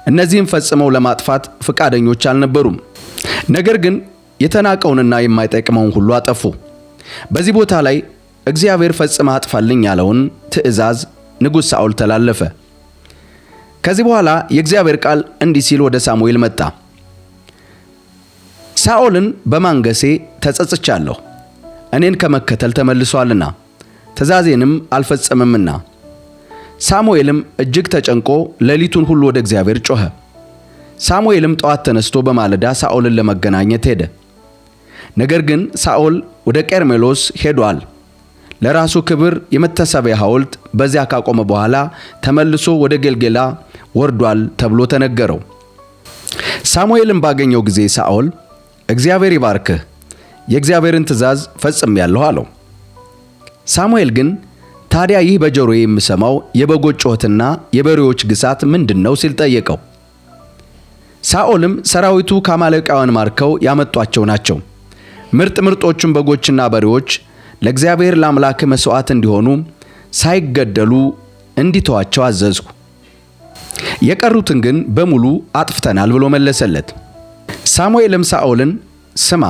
እነዚህም ፈጽመው ለማጥፋት ፈቃደኞች አልነበሩም። ነገር ግን የተናቀውንና የማይጠቅመውን ሁሉ አጠፉ። በዚህ ቦታ ላይ እግዚአብሔር ፈጽመ አጥፋልኝ ያለውን ትእዛዝ ንጉሥ ሳኦል ተላለፈ። ከዚህ በኋላ የእግዚአብሔር ቃል እንዲህ ሲል ወደ ሳሙኤል መጣ። ሳኦልን በማንገሴ ተጸጽቻለሁ፣ እኔን ከመከተል ተመልሷልና ትእዛዜንም አልፈጸመምና። ሳሙኤልም እጅግ ተጨንቆ ሌሊቱን ሁሉ ወደ እግዚአብሔር ጮኸ። ሳሙኤልም ጠዋት ተነስቶ በማለዳ ሳኦልን ለመገናኘት ሄደ። ነገር ግን ሳኦል ወደ ቀርሜሎስ ሄዷል። ለራሱ ክብር የመታሰቢያ ሐውልት በዚያ ካቆመ በኋላ ተመልሶ ወደ ጌልጌላ ወርዷል ተብሎ ተነገረው። ሳሙኤልም ባገኘው ጊዜ ሳኦል እግዚአብሔር ይባርክህ፣ የእግዚአብሔርን ትእዛዝ ፈጽሜያለሁ አለው። ሳሙኤል ግን ታዲያ ይህ በጆሮዬ የምሰማው የበጎች ጩኸትና የበሬዎች ግሳት ምንድነው ሲል ጠየቀው። ሳኦልም ሰራዊቱ ከአማሌቃውያን ማርከው ያመጧቸው ናቸው፣ ምርጦቹን በጎችና በሬዎች ለእግዚአብሔር ለአምላክ መስዋዕት እንዲሆኑ ሳይገደሉ እንዲተዋቸው አዘዝኩ፣ የቀሩትን ግን በሙሉ አጥፍተናል ብሎ መለሰለት። ሳሙኤልም ሳኦልን ስማ፣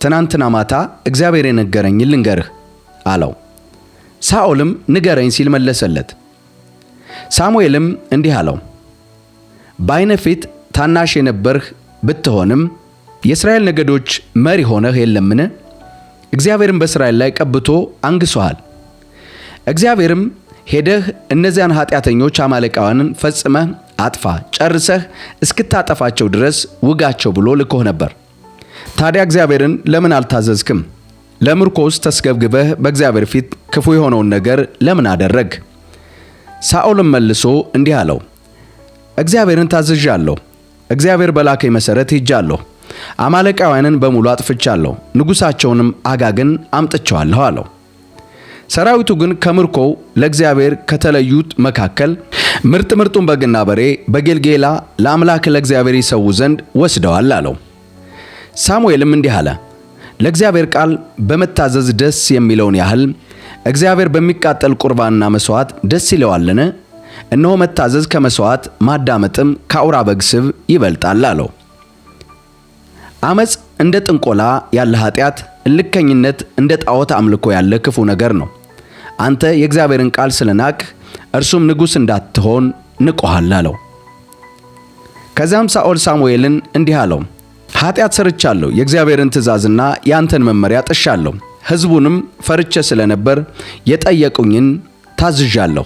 ትናንትና ማታ እግዚአብሔር የነገረኝን ልንገርህ አለው። ሳኦልም ንገረኝ ሲል መለሰለት። ሳሙኤልም እንዲህ አለው፣ በዓይነ ፊት ታናሽ የነበርህ ብትሆንም የእስራኤል ነገዶች መሪ ሆነህ የለምን? እግዚአብሔርም በእስራኤል ላይ ቀብቶ አንግሶሃል። እግዚአብሔርም ሄደህ እነዚያን ኃጢአተኞች አማሌቃውያንን ፈጽመህ አጥፋ፣ ጨርሰህ እስክታጠፋቸው ድረስ ውጋቸው ብሎ ልኮህ ነበር። ታዲያ እግዚአብሔርን ለምን አልታዘዝክም? ለምርኮስ ተስገብግበህ በእግዚአብሔር ፊት ክፉ የሆነውን ነገር ለምን አደረግ? ሳኦልም መልሶ እንዲህ አለው፣ እግዚአብሔርን ታዝዣለሁ፣ እግዚአብሔር በላከኝ መሠረት ሄጃለሁ፣ አማሌቃውያንን በሙሉ አጥፍቻለሁ፣ ንጉሣቸውንም አጋግን አምጥቼዋለሁ አለው። ሰራዊቱ ግን ከምርኮው ለእግዚአብሔር ከተለዩት መካከል ምርጡን በግና በሬ በጌልጌላ ለአምላክ ለእግዚአብሔር ይሰዉ ዘንድ ወስደዋል አለው። ሳሙኤልም እንዲህ አለ፣ ለእግዚአብሔር ቃል በመታዘዝ ደስ የሚለውን ያህል እግዚአብሔር በሚቃጠል ቁርባንና መስዋዕት ደስ ይለዋልን? እነሆ መታዘዝ ከመስዋዕት ማዳመጥም ከአውራ በግ ስብ ይበልጣል አለው። አመጽ እንደ ጥንቆላ ያለ ኃጢአት፣ እልከኝነት እንደ ጣዖት አምልኮ ያለ ክፉ ነገር ነው። አንተ የእግዚአብሔርን ቃል ስለናቅህ እርሱም ንጉሥ እንዳትሆን ንቆሃል አለው። ከዚያም ሳኦል ሳሙኤልን እንዲህ አለው፣ ኃጢአት ሰርቻለሁ፣ የእግዚአብሔርን ትእዛዝና ያንተን መመሪያ ጥሻለሁ። ሕዝቡንም ፈርቼ ስለነበር የጠየቁኝን ታዝዣለሁ።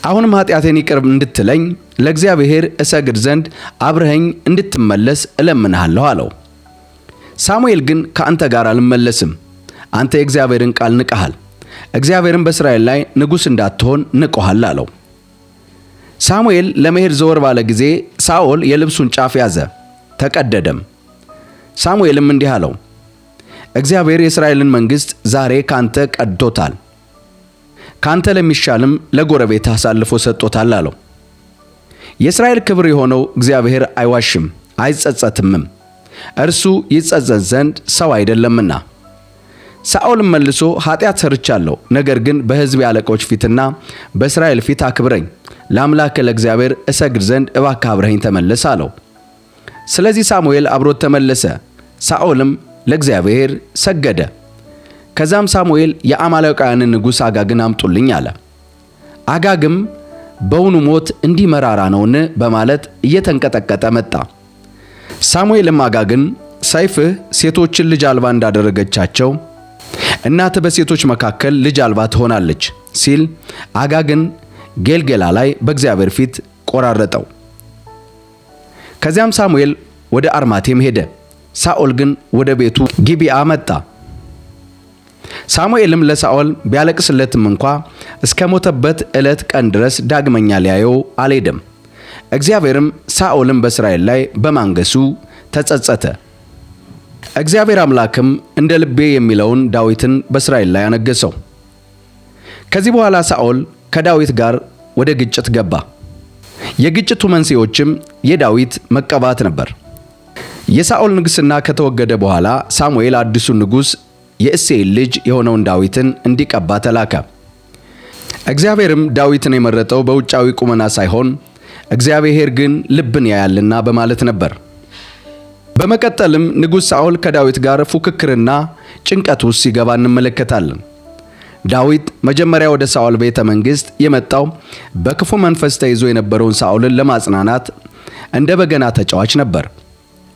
አሁንም ኃጢአቴን ይቅር እንድትለኝ ለእግዚአብሔር እሰግድ ዘንድ አብረኸኝ እንድትመለስ እለምንሃለሁ አለው። ሳሙኤል ግን ከአንተ ጋር አልመለስም፣ አንተ የእግዚአብሔርን ቃል ንቀሃል፣ እግዚአብሔርን በእስራኤል ላይ ንጉሥ እንዳትሆን ንቆሃል አለው። ሳሙኤል ለመሄድ ዘወር ባለ ጊዜ ሳኦል የልብሱን ጫፍ ያዘ፣ ተቀደደም። ሳሙኤልም እንዲህ አለው፣ እግዚአብሔር የእስራኤልን መንግሥት ዛሬ ካንተ ቀድቶታል፣ ካንተ ለሚሻልም ለጎረቤት አሳልፎ ሰጥቶታል አለው። የእስራኤል ክብር የሆነው እግዚአብሔር አይዋሽም አይጸጸትምም፣ እርሱ ይጸጸት ዘንድ ሰው አይደለምና። ሳኦልም መልሶ ኃጢአት ሰርቻለሁ፣ ነገር ግን በሕዝብ አለቆች ፊትና በእስራኤል ፊት አክብረኝ፣ ለአምላክ ለእግዚአብሔር እሰግድ ዘንድ እባክህ አብረኸኝ ተመለስ አለው። ስለዚህ ሳሙኤል አብሮት ተመለሰ፣ ሳኦልም ለእግዚአብሔር ሰገደ። ከዛም ሳሙኤል የአማሌቃውያንን ንጉሥ አጋግን አምጡልኝ አለ። አጋግም በውኑ ሞት እንዲህ መራራ ነውን? በማለት እየተንቀጠቀጠ መጣ። ሳሙኤልም አጋግን ሰይፍህ ሴቶችን ልጅ አልባ እንዳደረገቻቸው እናት በሴቶች መካከል ልጅ አልባ ትሆናለች ሲል አጋግን ጌልጌላ ላይ በእግዚአብሔር ፊት ቆራረጠው። ከዚያም ሳሙኤል ወደ አርማቴም ሄደ። ሳኦል ግን ወደ ቤቱ ጊብዓ መጣ። ሳሙኤልም ለሳኦል ቢያለቅስለትም እንኳ እስከ ሞተበት ዕለት ቀን ድረስ ዳግመኛ ሊያየው አልሄደም። እግዚአብሔርም ሳኦልን በእስራኤል ላይ በማንገሱ ተጸጸተ። እግዚአብሔር አምላክም እንደ ልቤ የሚለውን ዳዊትን በእስራኤል ላይ አነገሰው። ከዚህ በኋላ ሳኦል ከዳዊት ጋር ወደ ግጭት ገባ። የግጭቱ መንስኤዎችም የዳዊት መቀባት ነበር። የሳኦል ንግስና ከተወገደ በኋላ ሳሙኤል አዲሱን ንጉሥ የእሴይን ልጅ የሆነውን ዳዊትን እንዲቀባ ተላከ። እግዚአብሔርም ዳዊትን የመረጠው በውጫዊ ቁመና ሳይሆን እግዚአብሔር ግን ልብን ያያልና በማለት ነበር። በመቀጠልም ንጉሥ ሳኦል ከዳዊት ጋር ፉክክርና ጭንቀት ውስጥ ሲገባ እንመለከታለን። ዳዊት መጀመሪያ ወደ ሳኦል ቤተ መንግሥት የመጣው በክፉ መንፈስ ተይዞ የነበረውን ሳኦልን ለማጽናናት እንደ በገና ተጫዋች ነበር።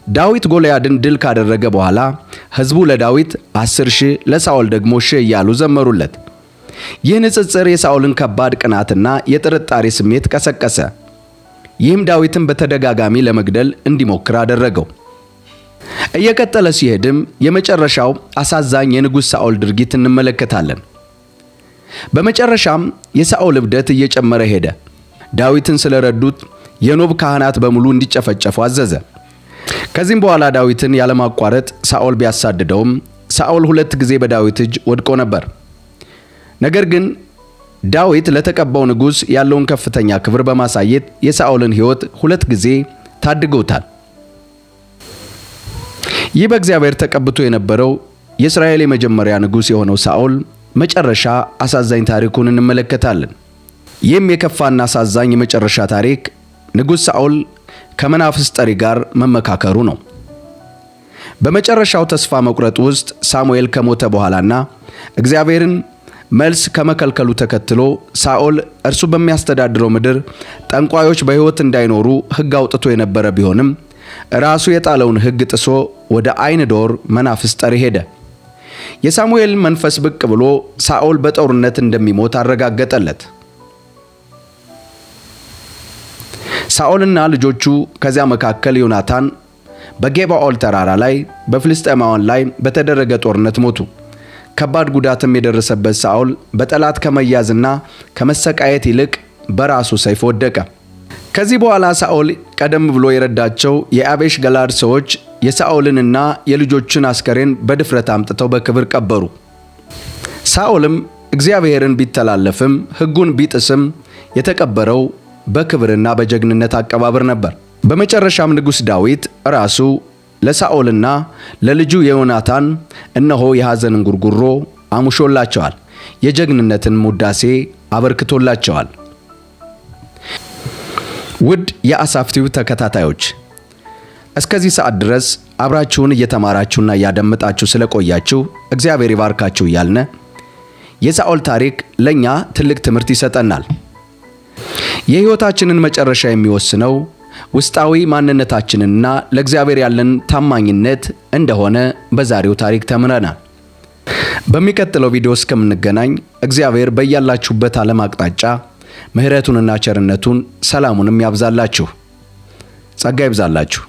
ዳዊት ጎልያድን ድል ካደረገ በኋላ ሕዝቡ ለዳዊት 10,000 ለሳኦል ደግሞ 1,000 እያሉ ዘመሩለት። ይህ ንጽጽር የሳኦልን ከባድ ቅናትና የጥርጣሬ ስሜት ቀሰቀሰ። ይህም ዳዊትን በተደጋጋሚ ለመግደል እንዲሞክር አደረገው። እየቀጠለ ሲሄድም የመጨረሻው አሳዛኝ የንጉሥ ሳኦል ድርጊት እንመለከታለን። በመጨረሻም የሳኦል እብደት እየጨመረ ሄደ። ዳዊትን ስለረዱት የኖብ ካህናት በሙሉ እንዲጨፈጨፉ አዘዘ። ከዚህም በኋላ ዳዊትን ያለማቋረጥ ሳኦል ቢያሳድደውም ሳኦል 2 ጊዜ በዳዊት እጅ ወድቆ ነበር። ነገር ግን ዳዊት ለተቀባው ንጉሥ ያለውን ከፍተኛ ክብር በማሳየት የሳኦልን ሕይወት 2 ጊዜ ታድገውታል። ይህ በእግዚአብሔር ተቀብቶ የነበረው የእስራኤል የመጀመሪያ ንጉሥ የሆነው ሳኦል መጨረሻ አሳዛኝ ታሪኩን እንመለከታለን። ይህም የከፋና አሳዛኝ የመጨረሻ ታሪክ ንጉሥ ሳኦል ከመናፍስት ጠሪ ጋር መመካከሩ ነው። በመጨረሻው ተስፋ መቁረጥ ውስጥ ሳሙኤል ከሞተ በኋላና እግዚአብሔርን መልስ ከመከልከሉ ተከትሎ ሳኦል እርሱ በሚያስተዳድረው ምድር ጠንቋዮች በሕይወት እንዳይኖሩ ሕግ አውጥቶ የነበረ ቢሆንም ራሱ የጣለውን ሕግ ጥሶ ወደ አይን ዶር መናፍስት ጠሪ ሄደ። የሳሙኤል መንፈስ ብቅ ብሎ ሳኦል በጦርነት እንደሚሞት አረጋገጠለት። ሳኦልና ልጆቹ ከዚያ መካከል ዮናታን በጌባኦል ተራራ ላይ በፍልስጤማውያን ላይ በተደረገ ጦርነት ሞቱ። ከባድ ጉዳትም የደረሰበት ሳኦል በጠላት ከመያዝና ከመሰቃየት ይልቅ በራሱ ሰይፍ ወደቀ። ከዚህ በኋላ ሳኦል ቀደም ብሎ የረዳቸው የአቤሽ ገላድ ሰዎች የሳኦልንና የልጆቹን አስከሬን በድፍረት አምጥተው በክብር ቀበሩ። ሳኦልም እግዚአብሔርን ቢተላለፍም ሕጉን ቢጥስም የተቀበረው በክብርና በጀግንነት አቀባበር ነበር። በመጨረሻም ንጉሥ ዳዊት ራሱ ለሳኦልና ለልጁ የዮናታን እነሆ የሐዘንን ጉርጉሮ አሙሾላቸዋል፣ የጀግንነትን ሙዳሴ አበርክቶላቸዋል። ውድ የአሳፍ ቲዩብ ተከታታዮች እስከዚህ ሰዓት ድረስ አብራችሁን እየተማራችሁና እያደመጣችሁ ስለቆያችሁ እግዚአብሔር ይባርካችሁ እያልነ የሳኦል ታሪክ ለኛ ትልቅ ትምህርት ይሰጠናል። የሕይወታችንን መጨረሻ የሚወስነው ውስጣዊ ማንነታችንና ለእግዚአብሔር ያለን ታማኝነት እንደሆነ በዛሬው ታሪክ ተምረናል። በሚቀጥለው ቪዲዮ እስከምንገናኝ እግዚአብሔር በያላችሁበት ዓለም አቅጣጫ ምሕረቱንና ቸርነቱን ሰላሙንም ያብዛላችሁ። ጸጋ ይብዛላችሁ።